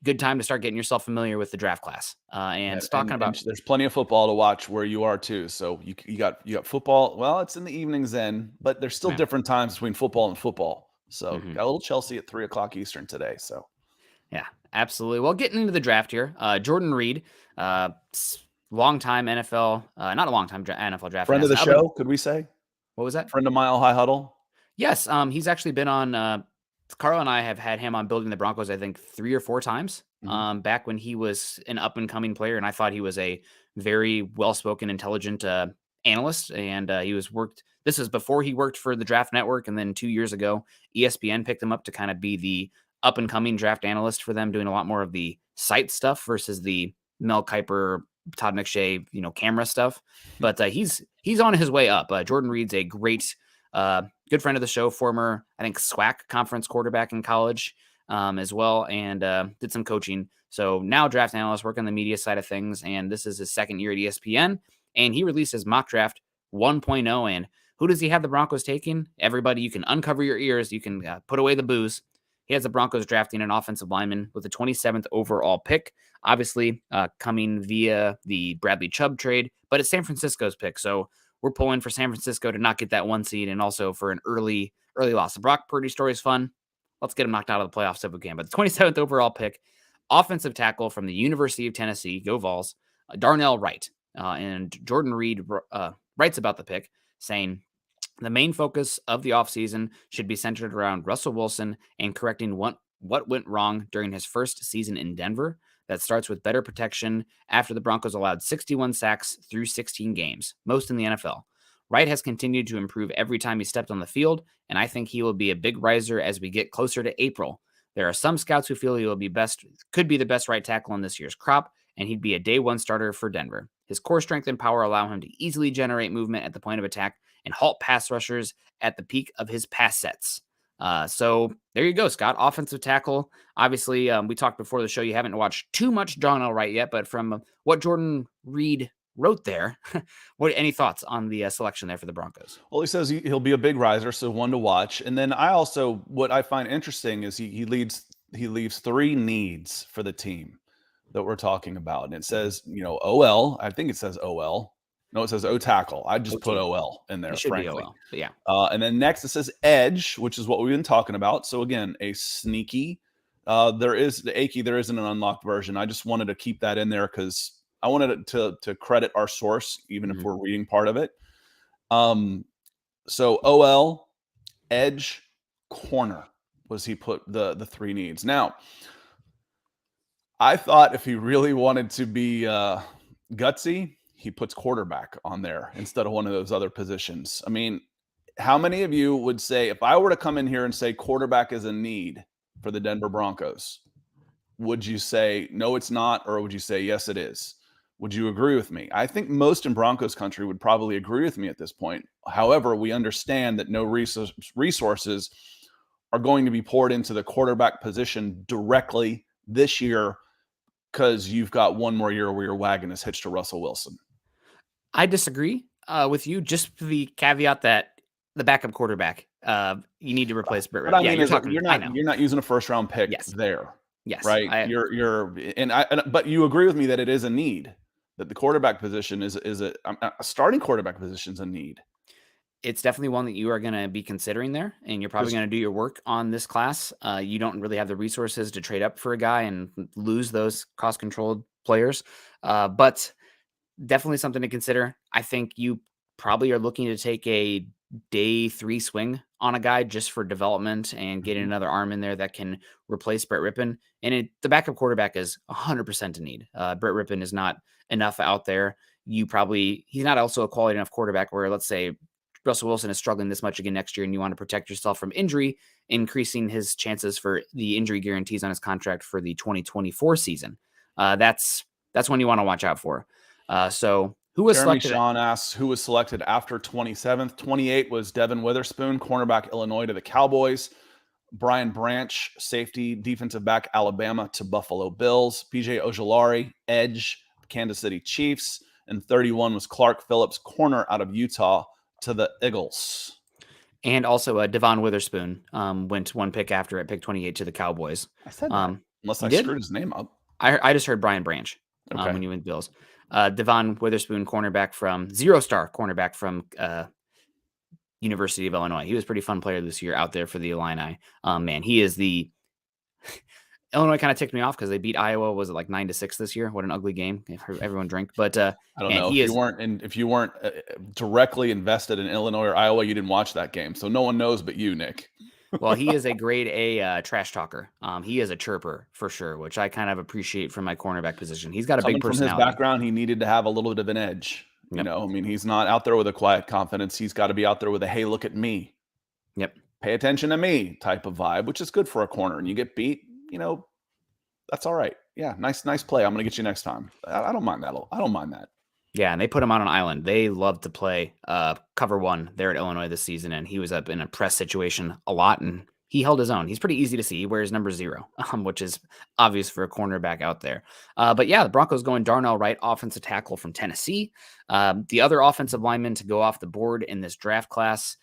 good time to start getting yourself familiar with the draft class. And talking about, there's plenty of football to watch where you are too. So you got football. Well, it's in the evenings then, but there's still different times between football and football. So got a little Chelsea at 3:00 Eastern today. So yeah, absolutely. Well, getting into the draft here, Jordan Reid, long-time NFL, not a long-time NFL draft. Friend of the show, could we say? What was that? Friend of Mile High Huddle? Yes, he's actually been on, Carl and I have had him on Building the Broncos, I think 3 or 4 times, back when he was an up-and-coming player, and I thought he was a very well-spoken, intelligent analyst, and this was before he worked for the Draft Network, and then 2 years ago, ESPN picked him up to kind of be the up-and-coming draft analyst for them, doing a lot more of the site stuff versus the Mel Kiper, Todd McShay, camera stuff. But he's on his way up. Jordan Reid's a great, good friend of the show, former, I think, SWAC conference quarterback in college as well, and did some coaching. So now draft analyst, work on the media side of things, and this is his second year at ESPN, and he released his mock draft 1.0, and who does he have the Broncos taking? Everybody, you can uncover your ears, you can put away the booze. He has the Broncos drafting an offensive lineman with the 27th overall pick, obviously coming via the Bradley Chubb trade, but it's San Francisco's pick, so we're pulling for San Francisco to not get that 1 seed and also for an early loss. The Brock Purdy story is fun. Let's get him knocked out of the playoffs if we can. But the 27th overall pick, offensive tackle from the University of Tennessee, go Vols, Darnell Wright. And Jordan Reid writes about the pick, saying, the main focus of the offseason should be centered around Russell Wilson and correcting what went wrong during his first season in Denver. That starts with better protection after the Broncos allowed 61 sacks through 16 games, most in the NFL. Wright has continued to improve every time he stepped on the field, and I think he will be a big riser as we get closer to April. There are some scouts who feel he could be the best right tackle in this year's crop, and he'd be a day 1 starter for Denver. His core strength and power allow him to easily generate movement at the point of attack and halt pass rushers at the peak of his pass sets. So there you go, Scott. Offensive tackle. Obviously, we talked before the show. You haven't watched too much Darnell Wright yet, but from what Jordan Reid wrote there, any thoughts on the selection there for the Broncos? Well, he says he'll be a big riser, so one to watch. And then what I find interesting is he leaves 3 needs for the team that we're talking about, and it says OL. I think it says OL. No, it says O tackle. I just put OL in there, frankly. OL, but yeah. And then next it says edge, which is what we've been talking about. So again, a sneaky. There isn't an unlocked version. I just wanted to keep that in there because I wanted to credit our source, even if we're reading part of it. So OL, edge, corner was he put the 3 needs. Now, I thought if he really wanted to be gutsy, he puts quarterback on there instead of one of those other positions. I mean, how many of you would say, if I were to come in here and say quarterback is a need for the Denver Broncos, would you say, no, it's not? Or would you say, yes, it is? Would you agree with me? I think most in Broncos country would probably agree with me at this point. However, we understand that no resources are going to be poured into the quarterback position directly this year because you've got one more year where your wagon is hitched to Russell Wilson. I disagree with you, just for the caveat that the backup quarterback, you need to replace Britt. But I mean, you're not using a first round pick there. Yes. Right. But you agree with me that it is a need, that the quarterback position is a starting quarterback position is a need. It's definitely one that you are going to be considering there, and you're probably going to do your work on this class. You don't really have the resources to trade up for a guy and lose those cost-controlled players, but definitely something to consider. I think you probably are looking to take a day 3 swing on a guy just for development and getting another arm in there that can replace Brett Rippon. And the backup quarterback is 100% a need. Brett Rippon is not enough out there. He's not also a quality enough quarterback where, let's say, Russell Wilson is struggling this much again next year and you want to protect yourself from injury, increasing his chances for the injury guarantees on his contract for the 2024 season. That's one you want to watch out for. So who was Jeremy selected? Sean asks who was selected after 27th. 28 was Devin Witherspoon, cornerback, Illinois to the Cowboys. Brian Branch, safety, defensive back, Alabama to Buffalo Bills. PJ Ojulari, edge, Kansas City Chiefs. And 31 was Clark Phillips, corner out of Utah, to the Eagles. And also Devon Witherspoon went one pick after at pick 28 to the Cowboys. I said that, unless I screwed his name up. I just heard Brian Branch when you went Bills. Devon Witherspoon, cornerback from zero-star cornerback from University of Illinois. He was a pretty fun player this year out there for the Illini. Man, he is the Illinois kind of ticked me off because they beat Iowa. Was it like 9-6 this year? What an ugly game! Everyone drink, but I don't know if you weren't directly invested in Illinois or Iowa, you didn't watch that game, so no one knows but you, Nick. Well, he is a grade A trash talker. He is a chirper for sure, which I kind of appreciate from my cornerback position. He's got a big personality. From his background, he needed to have a little bit of an edge. Yep. You know, I mean, he's not out there with a quiet confidence. He's got to be out there with a "Hey, look at me." Yep. Pay attention to me type of vibe, which is good for a corner. And you get beat, you know, that's all right. Yeah, nice play. I'm going to get you next time. I don't mind that. I don't mind that. Yeah, and they put him on an island. They love to play cover one there at Illinois this season, and he was up in a press situation a lot, and he held his own. He's pretty easy to see. He wears number 0, which is obvious for a cornerback out there. But yeah, the Broncos going Darnell Wright, offensive tackle from Tennessee. The other offensive lineman to go off the board in this draft class,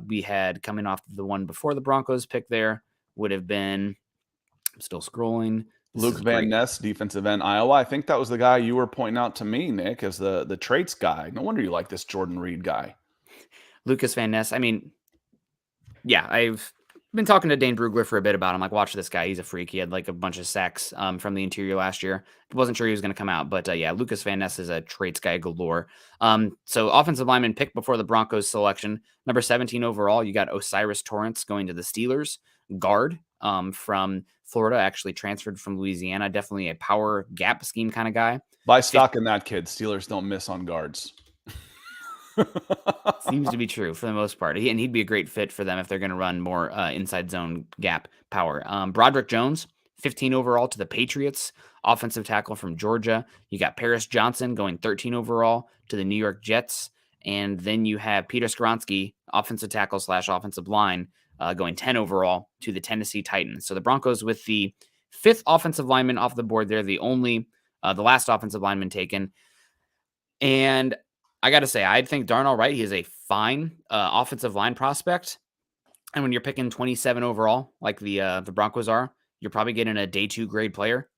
we had coming off the one before the Broncos pick there, would have been, I'm still scrolling, Luke Van Ness, defensive end, Iowa. I think that was the guy you were pointing out to me, Nick, as the traits guy. No wonder you like this Jordan Reid guy. Lucas Van Ness. I mean, yeah, I've been talking to Dane Brugler for a bit about him. Like, watch this guy. He's a freak. He had like a bunch of sacks from the interior last year. Wasn't sure he was going to come out, but yeah, Lucas Van Ness is a traits guy galore. So offensive lineman picked before the Broncos selection. Number 17 overall, you got Osiris Torrance going to the Steelers. Guard from Florida, actually transferred from Louisiana. Definitely a power gap scheme kind of guy. Buy stock in that kid. Steelers don't miss on guards. Seems to be true for the most part. He'd be a great fit for them if they're going to run more inside zone gap power. Broderick Jones, 15 overall to the Patriots, offensive tackle from Georgia. You got Paris Johnson going 13 overall to the New York Jets. And then you have Peter Skoronski, offensive tackle / offensive line, going 10 overall to the Tennessee Titans. So the Broncos with the 5th offensive lineman off the board. They're the last offensive lineman taken. And I got to say, I think Darnell Wright, he is a fine offensive line prospect. And when you're picking 27 overall, like the Broncos are, you're probably getting a day 2 grade player.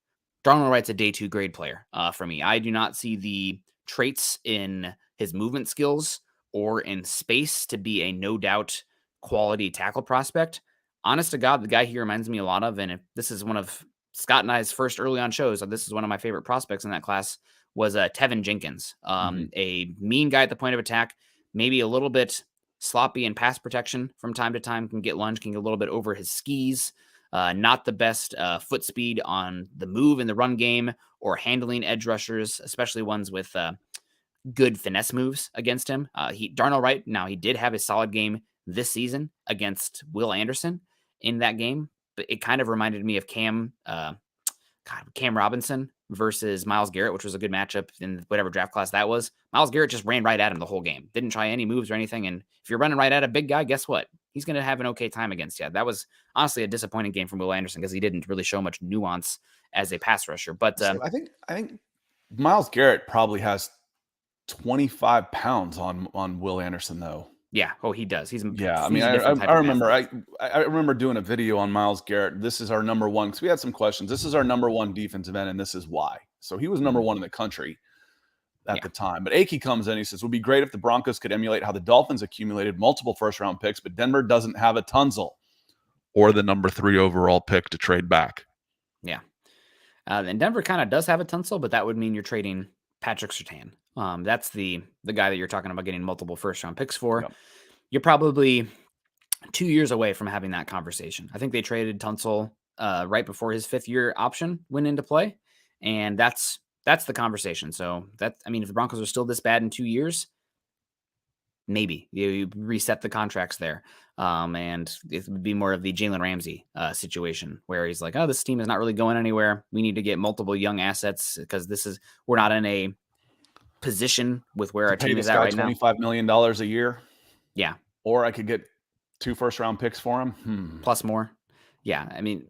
Darnell Wright's a day 2 grade player for me. I do not see the traits in his movement skills or in space to be a no doubt quality tackle prospect. Honest to God, the guy he reminds me a lot of, and if this is one of Scott and I's first early on shows, this is one of my favorite prospects in that class, was Tevin Jenkins, a mean guy at the point of attack, maybe a little bit sloppy in pass protection from time to time, can get a little bit over his skis, not the best foot speed on the move in the run game or handling edge rushers, especially ones with good finesse moves against him. Darnell Wright, now he did have a solid game this season against Will Anderson in that game, but it kind of reminded me of Cam Robinson versus Myles Garrett, which was a good matchup in whatever draft class that was. Myles Garrett just ran right at him the whole game. Didn't try any moves or anything. And if you're running right at a big guy, guess what? He's going to have an okay time against you. That was honestly a disappointing game from Will Anderson because he didn't really show much nuance as a pass rusher. But I think Myles Garrett probably has 25 pounds on Will Anderson, though. Yeah. Oh, he does. He's I mean, I remember I remember doing a video on Myles Garrett. This is our number one, because we had some questions. This is our number one defensive end, and this is why. So he was number one in the country at the time. But Akey comes in. He says, "It would be great if the Broncos could emulate how the Dolphins accumulated multiple first-round picks, but Denver doesn't have a Tunzel or the number 3 overall pick to trade back." Yeah. And Denver kind of does have a Tunzel, but that would mean you're trading Patrick Surtain. That's the guy that you're talking about getting multiple first-round picks for. Yep. You're probably 2 years away from having that conversation. I think they traded Tunsil right before his 5th-year option went into play, and that's the conversation. So if the Broncos are still this bad in 2 years, maybe you reset the contracts there, and it would be more of the Jalen Ramsey situation where he's like, "Oh, this team is not really going anywhere. We need to get multiple young assets because we're not in a position with where our team is at right now. $25 million a year. Yeah. Or I could get 2 first-round picks for him. Plus more. Yeah. And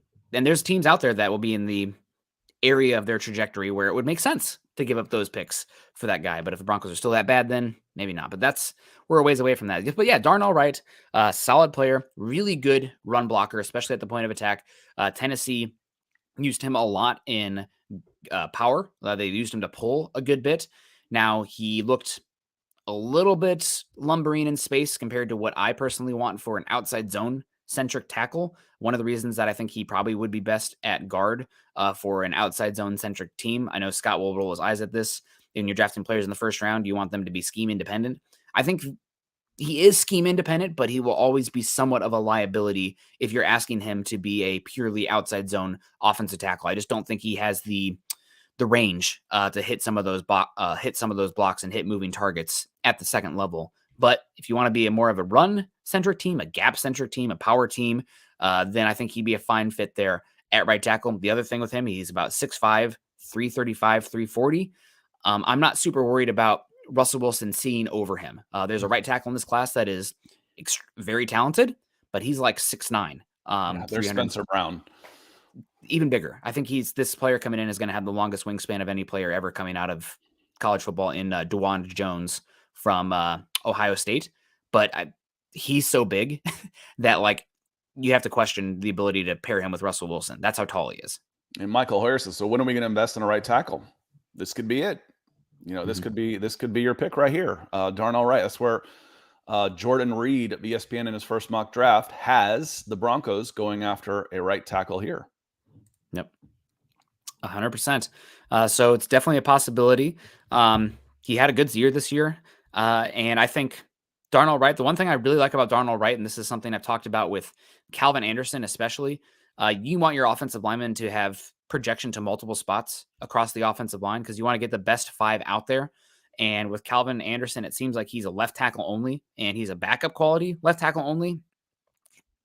there's teams out there that will be in the area of their trajectory where it would make sense to give up those picks for that guy. But if the Broncos are still that bad, then maybe not. But we're a ways away from that. But yeah, Darnell Wright, solid player, really good run blocker, especially at the point of attack. Tennessee used him a lot in power. They used him to pull a good bit. Now he looked a little bit lumbering in space compared to what I personally want for an outside zone centric tackle. One of the reasons that I think he probably would be best at guard for an outside zone centric team. I know Scott will roll his eyes at this. When you're drafting players in the first round, you want them to be scheme independent. I think he is scheme independent, but he will always be somewhat of a liability if you're asking him to be a purely outside zone offensive tackle. I just don't think he has the range to hit some of those blocks and hit moving targets at the second level. But if you want to be more of a run-centric team, a gap-centric team, a power team, then I think he'd be a fine fit there at right tackle. The other thing with him, he's about 6'5", 335, 340. I'm not super worried about Russell Wilson seeing over him. There's a right tackle in this class that is very talented, but he's like 6'9". There's Spencer Brown. Even bigger. I think this player coming in is going to have the longest wingspan of any player ever coming out of college football in DeWan Jones from Ohio State. But he's so big that like you have to question the ability to pair him with Russell Wilson. That's how tall he is. And Michael Hoyer says, so when are we going to invest in a right tackle? This could be it. This could be your pick right here. Darnell Wright. That's where Jordan Reid of ESPN in his first mock draft has the Broncos going after a right tackle here. Yep. 100%. So it's definitely a possibility. He had a good year this year. And I think Darnell Wright, the one thing I really like about Darnell Wright, and this is something I've talked about with Calvin Anderson, especially, you want your offensive lineman to have projection to multiple spots across the offensive line because you want to get the best 5 out there. And with Calvin Anderson, it seems like he's a left tackle only, and he's a backup quality left tackle only.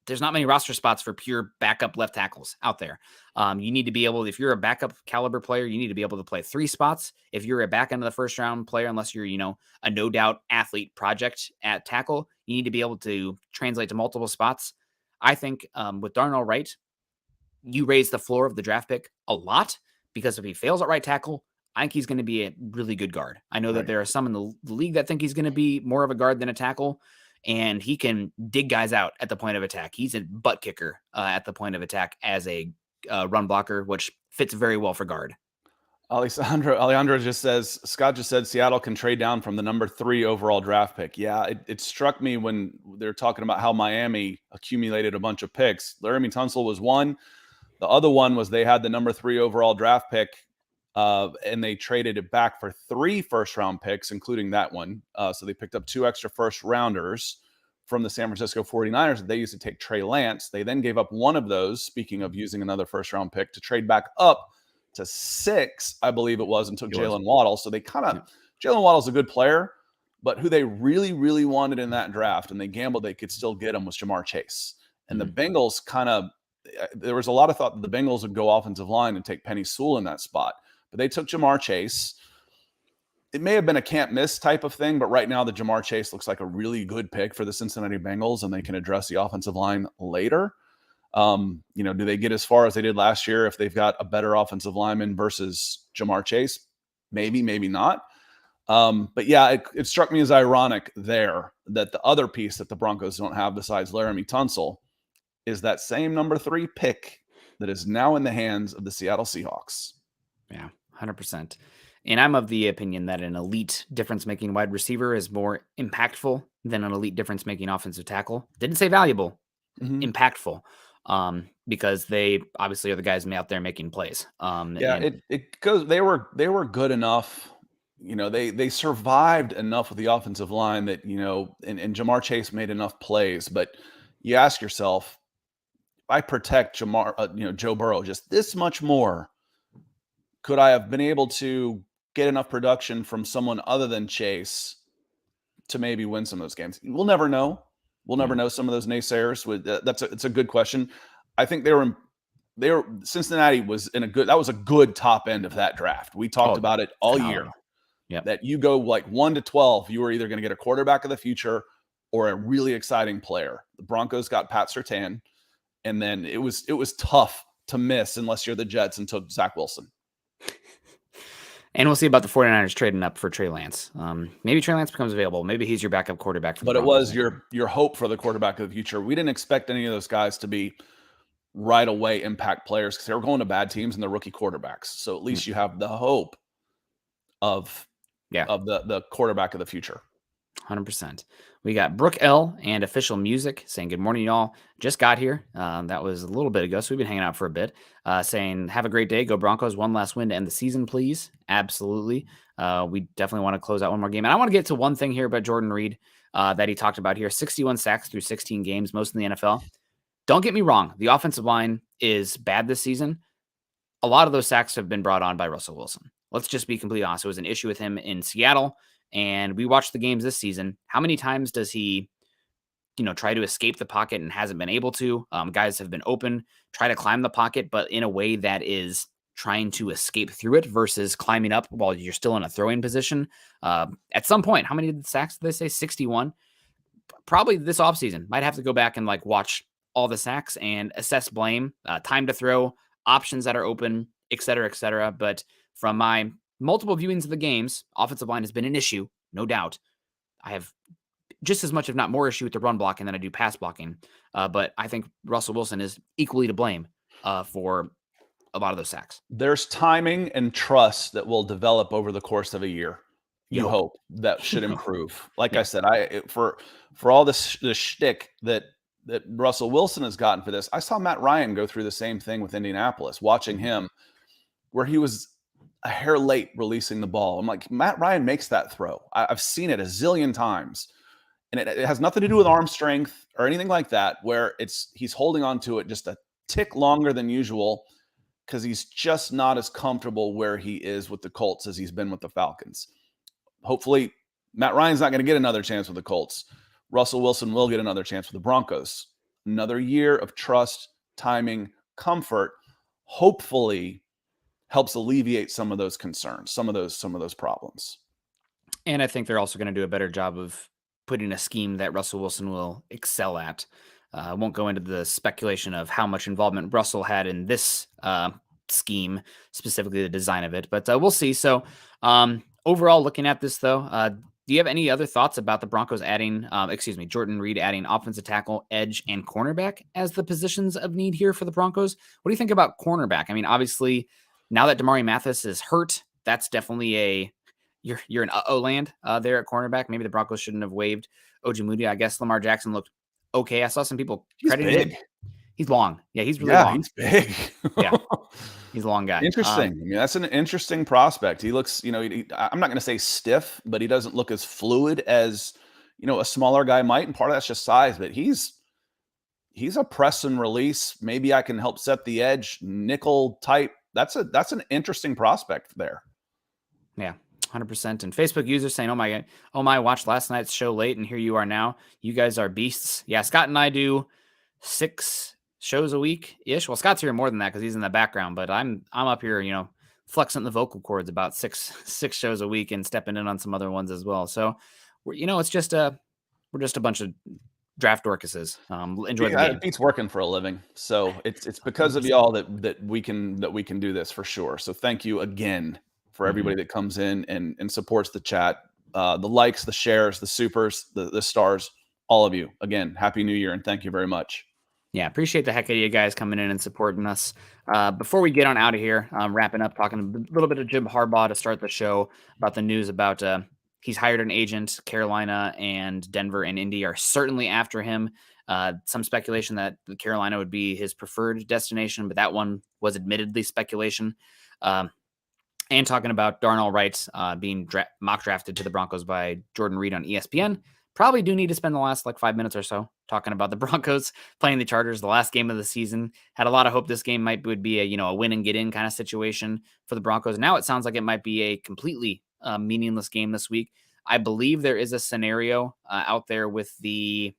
There's not many roster spots for pure backup left tackles out there. You need to be able, if you're a backup caliber player, you need to be able to play 3 spots. If you're a back end of the first round player, unless you're, a no doubt athlete project at tackle, you need to be able to translate to multiple spots. I think with Darnell Wright, you raise the floor of the draft pick a lot because if he fails at right tackle, I think he's going to be a really good guard. I know that there are some in the league that think he's going to be more of a guard than a tackle. And he can dig guys out at the point of attack. He's a butt kicker at the point of attack as a run blocker, which fits very well for guard. Alejandro just says, Scott just said Seattle can trade down from the number 3 overall draft pick. Yeah, it struck me when they're talking about how Miami accumulated a bunch of picks. Laramie Tunsil was one. The other one was they had the number 3 overall draft pick, and they traded it back for 3 first-round picks, including that one. So they picked up 2 extra first-rounders from the San Francisco 49ers that they used to take Trey Lance. They then gave up one of those, speaking of using another first-round pick, to trade back up to 6, I believe it was, and took Jalen Waddle. So they Jalen Waddle's a good player, but who they really, really wanted in that draft, and they gambled they could still get him, was Jamar Chase. And the Bengals there was a lot of thought that the Bengals would go offensive line and take Penny Sewell in that spot. But they took Jamar Chase. It may have been a can't miss type of thing, but right now the Jamar Chase looks like a really good pick for the Cincinnati Bengals, and they can address the offensive line later. Do they get as far as they did last year if they've got a better offensive lineman versus Jamar Chase? Maybe, maybe not. But yeah, it struck me as ironic there that the other piece that the Broncos don't have besides Laramie Tunsil is that same number 3 pick that is now in the hands of the Seattle Seahawks. Yeah, 100%. And I'm of the opinion that an elite difference-making wide receiver is more impactful than an elite difference-making offensive tackle. Didn't say valuable, impactful, because they obviously are the guys out there making plays. It goes. They were good enough. They survived enough with the offensive line that and Jamar Chase made enough plays. But you ask yourself, if I protect Joe Burrow just this much more, could I have been able to get enough production from someone other than Chase to maybe win some of those games? We'll never know. We'll never know. Some of those naysayers it's a good question. I think Cincinnati was that was a good top end of that draft. We talked about it all year. Yeah. That you go like 1 to 12, you were either going to get a quarterback of the future or a really exciting player. The Broncos got Pat Surtain, and then it was tough to miss unless you're the Jets and took Zach Wilson. And we'll see about the 49ers trading up for Trey Lance. Maybe Trey Lance becomes available. Maybe he's your backup quarterback for the Broncos. But it was your hope for the quarterback of the future. We didn't expect any of those guys to be right away impact players because they were going to bad teams and they're rookie quarterbacks. So at least you have the hope of the quarterback of the future. 100%. We got Brooke L and Official Music saying, good morning, y'all. Just got here. That was a little bit ago, so we've been hanging out for a bit. Saying, have a great day. Go Broncos. One last win to end the season, please. Absolutely. We definitely want to close out one more game. And I want to get to one thing here about Jordan Reid that he talked about here. 61 sacks through 16 games, most in the NFL. Don't get me wrong. The offensive line is bad this season. A lot of those sacks have been brought on by Russell Wilson. Let's just be completely honest. It was an issue with him in Seattle. And we watched the games this season. How many times does he, try to escape the pocket and hasn't been able to? Guys have been open, try to climb the pocket, but in a way that is trying to escape through it versus climbing up while you're still in a throwing position. At some point, how many sacks did they say? 61? Probably this offseason. Might have to go back and watch all the sacks and assess blame, time to throw, options that are open, et cetera, et cetera. But from my multiple viewings of the games, offensive line has been an issue, no doubt. I have just as much, if not more, issue with the run blocking than I do pass blocking. But I think Russell Wilson is equally to blame for a lot of those sacks. There's timing and trust that will develop over the course of a year. You hope that should improve. Like I said, for all this shtick that Russell Wilson has gotten for this, I saw Matt Ryan go through the same thing with Indianapolis, watching him where he was a hair late releasing the ball. I'm like, Matt Ryan makes that throw. I've seen it a zillion times. And it has nothing to do with arm strength or anything like that, where he's holding on to it just a tick longer than usual because he's just not as comfortable where he is with the Colts as he's been with the Falcons. Hopefully, Matt Ryan's not going to get another chance with the Colts. Russell Wilson will get another chance with the Broncos. Another year of trust, timing, comfort, hopefully helps alleviate some of those concerns, some of those problems. And I think they're also going to do a better job of putting a scheme that Russell Wilson will excel at. I won't go into the speculation of how much involvement Russell had in this scheme, specifically the design of it, but we'll see. So overall, looking at this though, do you have any other thoughts about the Broncos adding, Jordan Reid adding offensive tackle, edge, and cornerback as the positions of need here for the Broncos? What do you think about cornerback? I mean, obviously, now that Damari Mathis is hurt, that's definitely you're in uh-oh land there at cornerback. Maybe the Broncos shouldn't have waived Ojemudia. I guess Lamar Jackson looked okay. I saw some people crediting him. He's long. Yeah, he's really long. He's big. Yeah, he's a long guy. Interesting. I mean, that's an interesting prospect. He looks, I'm not going to say stiff, but he doesn't look as fluid as, a smaller guy might. And part of that's just size, but he's a press and release. Maybe I can help set the edge, nickel type. That's an interesting prospect there. Yeah. 100%. And Facebook users saying, oh my, watched last night's show late and here you are now. You guys are beasts. Yeah, Scott and I do 6 shows a week ish. Well, Scott's here more than that because he's in the background, but I'm up here, flexing the vocal cords about six shows a week and stepping in on some other ones as well. So it's just we're just a bunch of draft dorcases. Enjoy the game. It beats working for a living. So it's because of y'all that we can do this for sure. So thank you again for everybody that comes in and supports the chat, the likes, the shares, the supers, the stars, all of you. Again, Happy New Year, and thank you very much. Yeah, appreciate the heck out of you guys coming in and supporting us. Before we get on out of here, wrapping up, talking a little bit of Jim Harbaugh to start the show about the news about he's hired an agent. Carolina and Denver and Indy are certainly after him. Some speculation that Carolina would be his preferred destination, but that one was admittedly speculation. And talking about Darnell Wright being mock drafted to the Broncos by Jordan Reid on ESPN. Probably do need to spend the last 5 minutes or so talking about the Broncos playing the Chargers, the last game of the season. Had a lot of hope this game would be a win and get in kind of situation for the Broncos. Now it sounds like it might be a completely meaningless game this week. I believe there is a scenario out there with it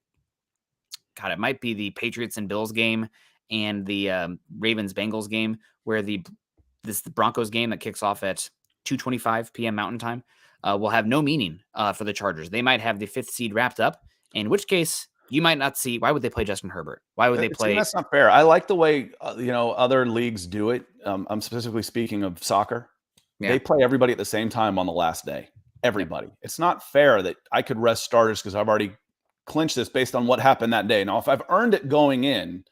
might be the Patriots and Bills game and the Ravens-Bengals game where the Broncos game that kicks off at 2:25 p.m. Mountain Time will have no meaning for the Chargers. They might have the 5th seed wrapped up, in which case you might not see. Why would they play Justin Herbert? Why would they play? That's not fair. I like the way other leagues do it. I'm specifically speaking of soccer. They play everybody at the same time on the last day. Everybody. Yep. It's not fair that I could rest starters because I've already clinched this based on what happened that day. Now, if I've earned it going in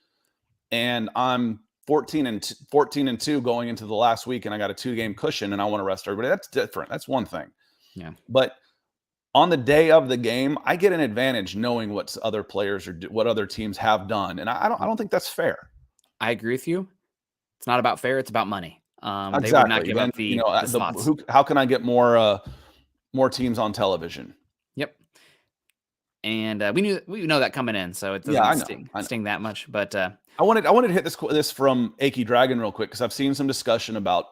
and I'm 14 and 2 going into the last week and I got a 2-game cushion and I want to rest everybody, that's different. That's one thing. Yeah. But on the day of the game, I get an advantage knowing what other players or what other teams have done. And I don't think that's fair. I agree with you. It's not about fair. It's about money. Exactly. They would not give up the slots. How can I get more teams on television? Yep. And we know that coming in, so it doesn't sting that much. But I wanted to hit this from Achy Dragon real quick because I've seen some discussion about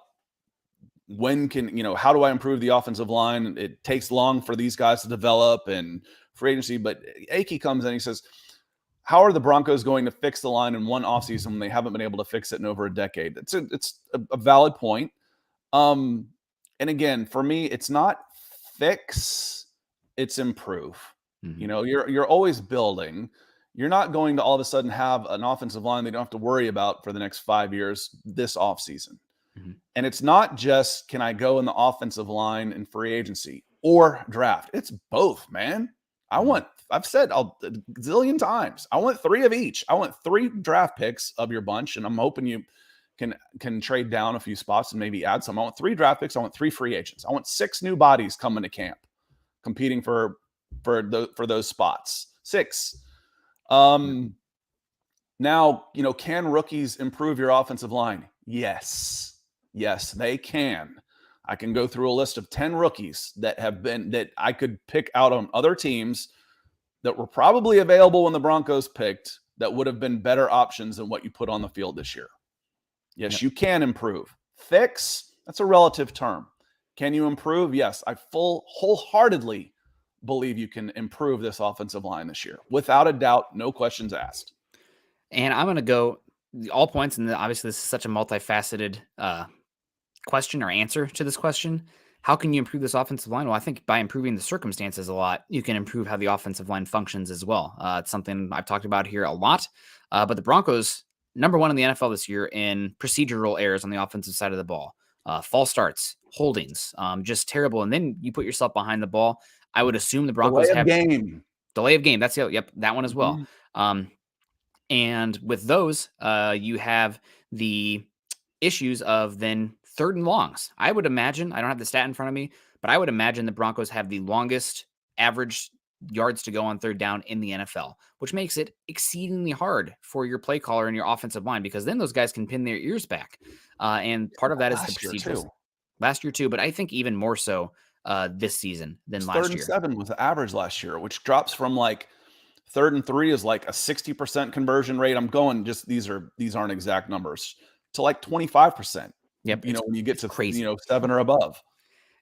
how do I improve the offensive line? It takes long for these guys to develop and free agency. But Achy comes in, he says, how are the Broncos going to fix the line in one offseason when they haven't been able to fix it in over a decade? It's a valid point. And again, for me, it's not fix, it's improve. Mm-hmm. You're always building. You're not going to all of a sudden have an offensive line they don't have to worry about for the next 5 years this offseason. Mm-hmm. And it's not just, can I go in the offensive line in free agency or draft? It's both, man. I've said a zillion times, I want 3 of each. I want 3 draft picks of your bunch, and I'm hoping you can trade down a few spots and maybe add some. I want 3 draft picks. I want 3 free agents. I want 6 new bodies coming to camp, competing for those spots. 6. Now, can rookies improve your offensive line? Yes, they can. I can go through a list of 10 rookies that I could pick out on other teams that were probably available when the Broncos picked that would have been better options than what you put on the field this year. Yes, you can improve. Fix, that's a relative term. Can you improve? Yes, I wholeheartedly believe you can improve this offensive line this year. Without a doubt, no questions asked. And I'm going to go all points, and obviously this is such a multifaceted question or answer to this question. How can you improve this offensive line? Well, I think by improving the circumstances a lot, you can improve how the offensive line functions as well. It's something I've talked about here a lot. But the Broncos, number 1 in the NFL this year in procedural errors on the offensive side of the ball. False starts, holdings, just terrible. And then you put yourself behind the ball. I would assume the Broncos have delay of game. That's that one as well. Mm-hmm. And with those, you have the issues of then 3rd and longs. I would imagine, I don't have the stat in front of me, but I would imagine the Broncos have the longest average yards to go on 3rd down in the NFL, which makes it exceedingly hard for your play caller and your offensive line, because then those guys can pin their ears back. And part of that is the procedures. Last year too, but I think even more so this season than last year. 3rd and 7 was the average last year, which drops from like 3rd and 3 is like a 60% conversion rate. I'm going these aren't exact numbers, to like 25%. Yep. When you get to crazy, 7 or above.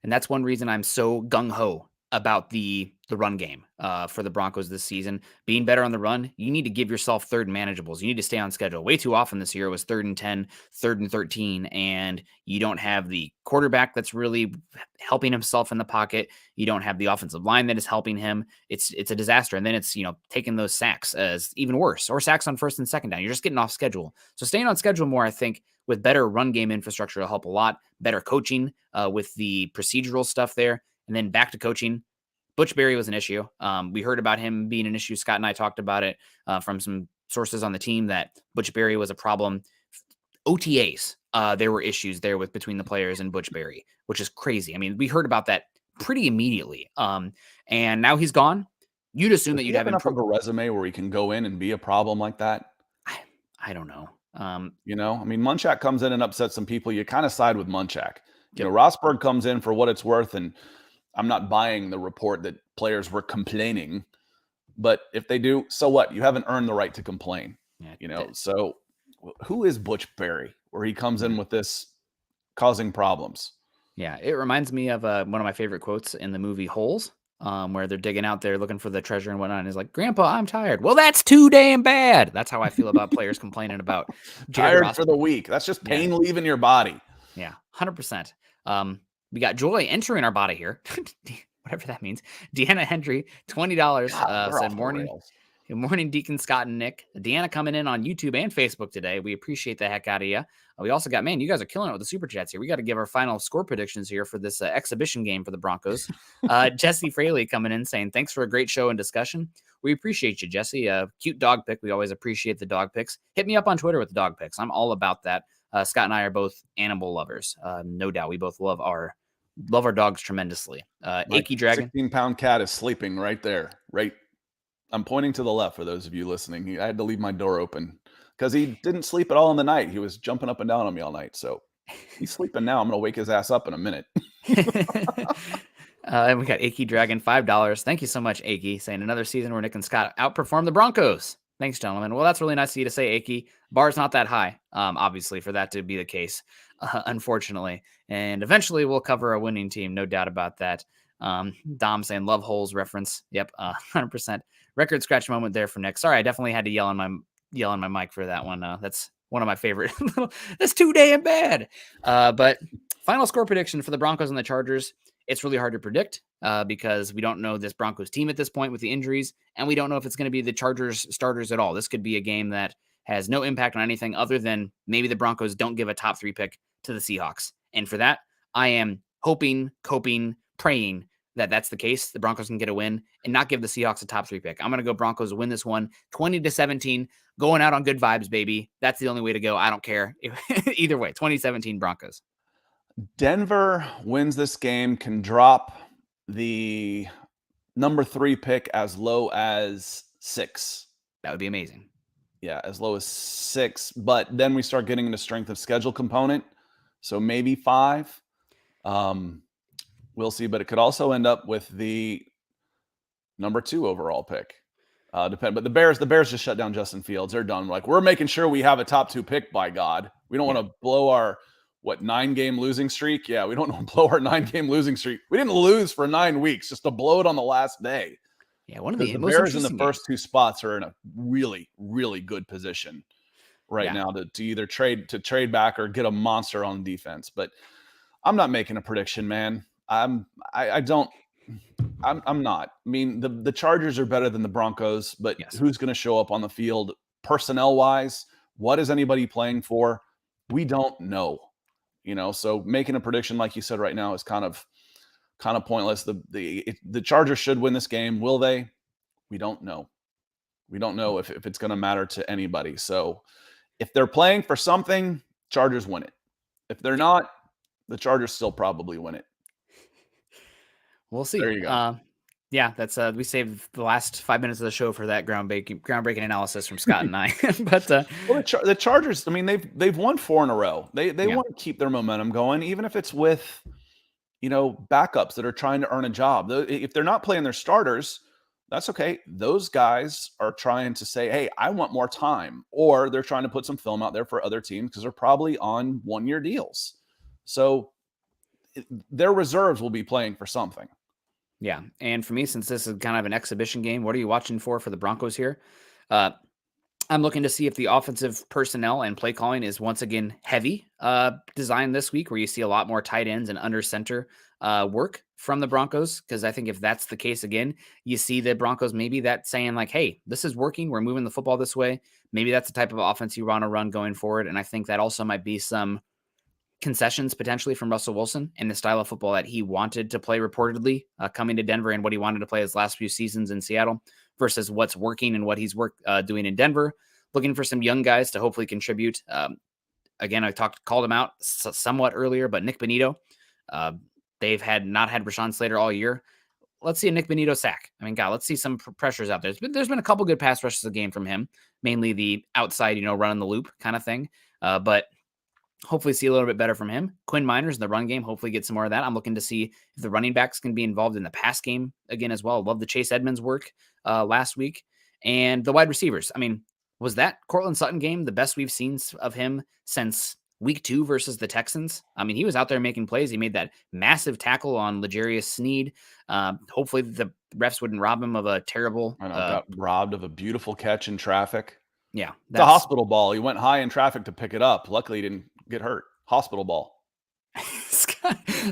And that's one reason I'm so gung-ho about the run game for the Broncos this season. Being better on the run, you need to give yourself 3rd and manageables. You need to stay on schedule. Way too often this year it was 3rd and 10, 3rd and 13, and you don't have the quarterback that's really helping himself in the pocket. You don't have the offensive line that is helping him. It's a disaster. And then it's, taking those sacks as even worse, or sacks on 1st and 2nd down. You're just getting off schedule. So staying on schedule more, I think, with better run game infrastructure will help a lot. Better coaching with the procedural stuff there. And then back to coaching. Butch Berry was an issue. We heard about him being an issue. Scott and I talked about it from some sources on the team that Butch Berry was a problem. OTAs, there were issues there between the players and Butch Berry, which is crazy. I mean, we heard about that pretty immediately. And now he's gone. You'd assume that you'd have enough of a resume where he can go in and be a problem like that. I don't know. Munchak comes in and upsets some people. You kind of side with Munchak. Rosberg comes in for what it's worth, and I'm not buying the report that players were complaining. But if they do, so what? You haven't earned the right to complain. So who is Butch Berry, where he comes in with this causing problems? Yeah, it reminds me of one of my favorite quotes in the movie Holes, where they're digging out there looking for the treasure and whatnot. And he's like, "Grandpa, I'm tired." Well, that's too damn bad. That's how I feel about players complaining about tired for the week. That's just pain leaving your body. Yeah, 100%. We got joy entering our body here, whatever that means. Deanna Hendry, $20 said morning. Good morning, Deacon Scott and Nick. Deanna coming in on YouTube and Facebook today. We appreciate the heck out of you. We also got, man, you guys are killing it with the super chats here. We got to give our final score predictions here for this exhibition game for the Broncos. Jesse Fraley coming in saying, thanks for a great show and discussion. We appreciate you, Jesse. Cute dog pick. We always appreciate the dog picks. Hit me up on Twitter with the dog picks. I'm all about that. Scott and I are both animal lovers. No doubt. We both love our dogs tremendously. Achy Dragon. 16-pound cat is sleeping right there. Right. I'm pointing to the left for those of you listening. I had to leave my door open because he didn't sleep at all in the night. He was jumping up and down on me all night. So he's sleeping now. I'm going to wake his ass up in a minute. And we got Achy Dragon, $5. Thank you so much, Achy, saying another season where Nick and Scott outperform the Broncos. Thanks, gentlemen. Well, that's really nice of you to say, Achy. Bar's not that high, obviously, for that to be the case, unfortunately. And eventually we'll cover a winning team, no doubt about that. Dom saying love holes reference. Yep, 100%. Record scratch moment there for Nick. Sorry, I definitely had to yell on my mic for that one. That's one of my favorite. That's too damn bad. But final score prediction for the Broncos and the Chargers. It's really hard to predict because we don't know this Broncos team at this point with the injuries, and we don't know if it's going to be the Chargers starters at all. This could be a game that has no impact on anything other than maybe the Broncos don't give a top 3 pick to the Seahawks. And for that, I am hoping, coping, praying that that's the case. The Broncos can get a win and not give the Seahawks a top 3 pick. I'm going to go Broncos win this one 20-17, going out on good vibes, baby. That's the only way to go. I don't care. Either way, 2017 Broncos. Denver wins this game, can drop the number 3 pick as low as 6. That would be amazing. Yeah, as low as 6. But then we start getting into strength of schedule component. So maybe 5. We'll see, but it could also end up with the number 2 overall pick. But the Bears just shut down Justin Fields. They're done. We're making sure we have a top 2 pick, by God. We don't want to blow our 9-game losing streak? Yeah, we don't want to blow our 9-game losing streak. We didn't lose for 9 weeks just to blow it on the last day. Yeah, one of the most Bears in the first 2 spots are in a really, really good position now to either trade back or get a monster on defense. But I'm not making a prediction, man. I'm not. I mean, the Chargers are better than the Broncos, but who's going to show up on the field personnel wise? What is anybody playing for? We don't know, so making a prediction, like you said right now, is kind of pointless. The Chargers should win this game. Will they? We don't know. We don't know if it's going to matter to anybody. So if they're playing for something, Chargers win it. If they're not, the Chargers still probably win it. We'll see. There you go. Yeah, that's we saved the last 5 minutes of the show for that groundbreaking analysis from Scott and I. But the Chargers, I mean, they've won 4 in a row. They want to keep their momentum going, even if it's with backups that are trying to earn a job. If they're not playing their starters, that's okay. Those guys are trying to say, hey, I want more time, or they're trying to put some film out there for other teams because they're probably on 1-year deals. So their reserves will be playing for something. Yeah, and for me, since this is kind of an exhibition game, what are you watching for the Broncos here? I'm looking to see if the offensive personnel and play calling is once again heavy designed this week, where you see a lot more tight ends and under center work from the Broncos. Because I think if that's the case again, you see the Broncos maybe that saying like, hey, this is working. We're moving the football this way. Maybe that's the type of offense you want to run going forward. And I think that also might be some concessions potentially from Russell Wilson and the style of football that he wanted to play reportedly coming to Denver, and what he wanted to play his last few seasons in Seattle versus what's working and what he's doing in Denver. Looking for some young guys to hopefully contribute. Again, I called him out somewhat earlier, but Nick Bonito, they've not had Rashawn Slater all year. Let's see a Nick Bonito sack. I mean, God, let's see some pressures out there. There's been a couple good pass rushes a game from him, mainly the outside, running the loop kind of thing. But hopefully see a little bit better from him. Quinn Miners in the run game, hopefully get some more of that. I'm looking to see if the running backs can be involved in the pass game again as well. Love the Chase Edmonds work last week. And the wide receivers. I mean, was that Cortland Sutton game the best we've seen of him since week 2 versus the Texans? I mean, he was out there making plays. He made that massive tackle on L'Jarius Sneed. Hopefully the refs wouldn't rob him of a terrible... got robbed of a beautiful catch in traffic. Yeah. It's a hospital ball. He went high in traffic to pick it up. Luckily, he didn't get hurt. Hospital ball.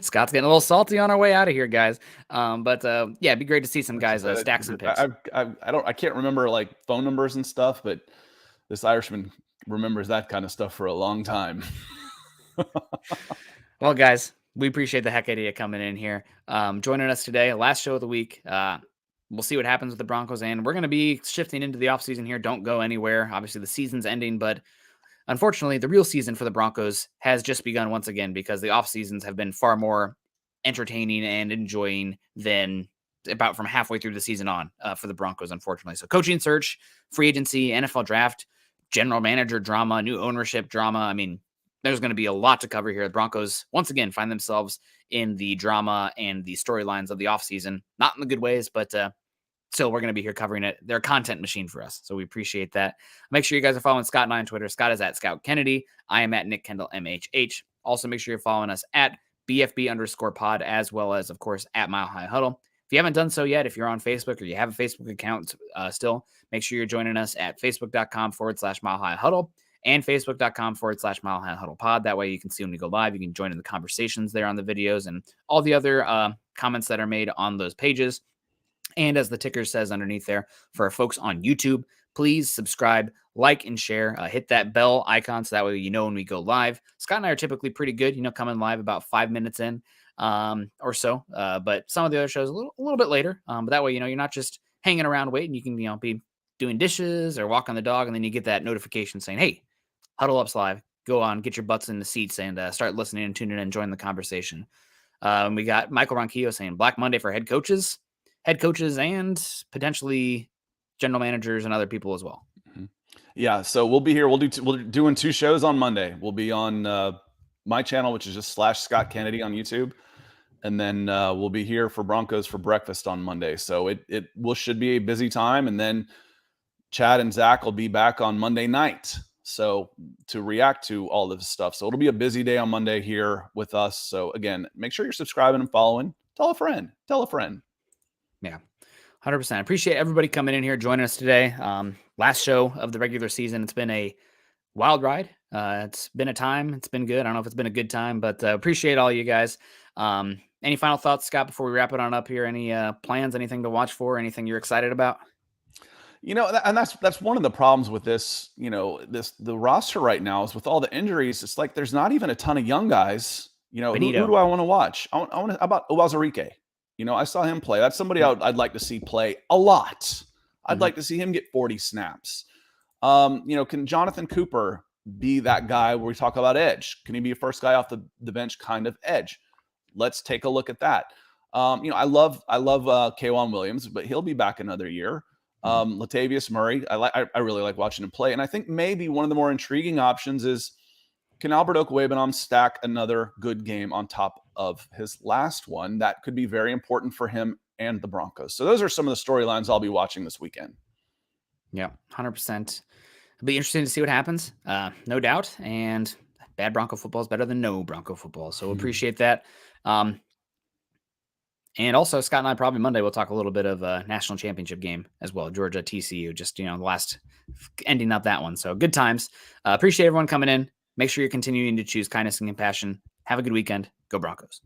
Scott's getting a little salty on our way out of here, guys. But yeah, it'd be great to see some guys stack some picks. I can't remember like phone numbers and stuff, but this Irishman remembers that kind of stuff for a long time. Well, guys, we appreciate the heck out of you coming in here, joining us today. Last show of the week. We'll see what happens with the Broncos, and we're going to be shifting into the offseason here. Don't go anywhere. Obviously, the season's ending, but unfortunately, the real season for the Broncos has just begun once again because the off seasons have been far more entertaining and enjoying than about from halfway through the season on for the Broncos, unfortunately. So coaching search, free agency, NFL draft, general manager drama, new ownership drama. I mean, there's going to be a lot to cover here. The Broncos, once again, find themselves in the drama and the storylines of the offseason, not in the good ways, but still, we're going to be here covering it. They're a content machine for us, so we appreciate that. Make sure you guys are following Scott and I on Twitter. Scott is at Scout Kennedy. I am at Nick Kendell MHH. Also, make sure you're following us at BFB_pod, as well as, of course, at Mile High Huddle. If you haven't done so yet, if you're on Facebook or you have a Facebook account still, make sure you're joining us at facebook.com/Mile High Huddle and facebook.com/Mile High Huddle pod. That way you can see when we go live. You can join in the conversations there on the videos and all the other comments that are made on those pages. And as the ticker says underneath there, for our folks on YouTube, please subscribe, like, and share. Hit that bell icon so that way you know when we go live. Scott and I are typically pretty good, coming live about 5 minutes in or so. But some of the other shows a little bit later. But that way, you're not just hanging around waiting. You can, be doing dishes or walking the dog, and then you get that notification saying, hey, Huddle Up's live. Go on, get your butts in the seats and start listening and tuning in and join the conversation. We got Michael Ronquillo saying Black Monday for head coaches, and potentially general managers and other people as well. Yeah, so we'll be here. We're doing 2 shows on Monday. We'll be on my channel, which is just /Scott Kennedy on YouTube, and then we'll be here for Broncos for breakfast on Monday. So it should be a busy time, and then Chad and Zach will be back on Monday night. So to react to all this stuff. So it'll be a busy day on Monday here with us. So again, make sure you're subscribing and following. Tell a friend. Yeah, 100%. Appreciate everybody coming in here, joining us today. Last show of the regular season. It's been a wild ride. It's been a time. It's been good. I don't know if it's been a good time, but appreciate all you guys. Any final thoughts, Scott, before we wrap it on up here? Any plans, anything to watch for, anything you're excited about? And that's one of the problems with this, the roster right now is with all the injuries. It's like there's not even a ton of young guys. Who do I want to watch? I want to. How about Uwazurike? I saw him play. That's somebody I'd like to see play a lot. I'd like to see him get 40 snaps. Can Jonathan Cooper be that guy where we talk about edge? Can he be a first guy off the bench kind of edge? Let's take a look at that. I love K'Wan Williams, but he'll be back another year. Latavius Murray, I really like watching him play. And I think maybe one of the more intriguing options is, can Albert Okwuegbunam stack another good game on top of his last one? That could be very important for him and the Broncos. So those are some of the storylines I'll be watching this weekend. Yeah, 100%. It'll be interesting to see what happens, no doubt. And bad Bronco football is better than no Bronco football. So appreciate that. And also, Scott and I probably Monday we'll talk a little bit of a national championship game as well, Georgia TCU. Just the last ending up that one. So good times. Appreciate everyone coming in. Make sure you're continuing to choose kindness and compassion. Have a good weekend. Go Broncos.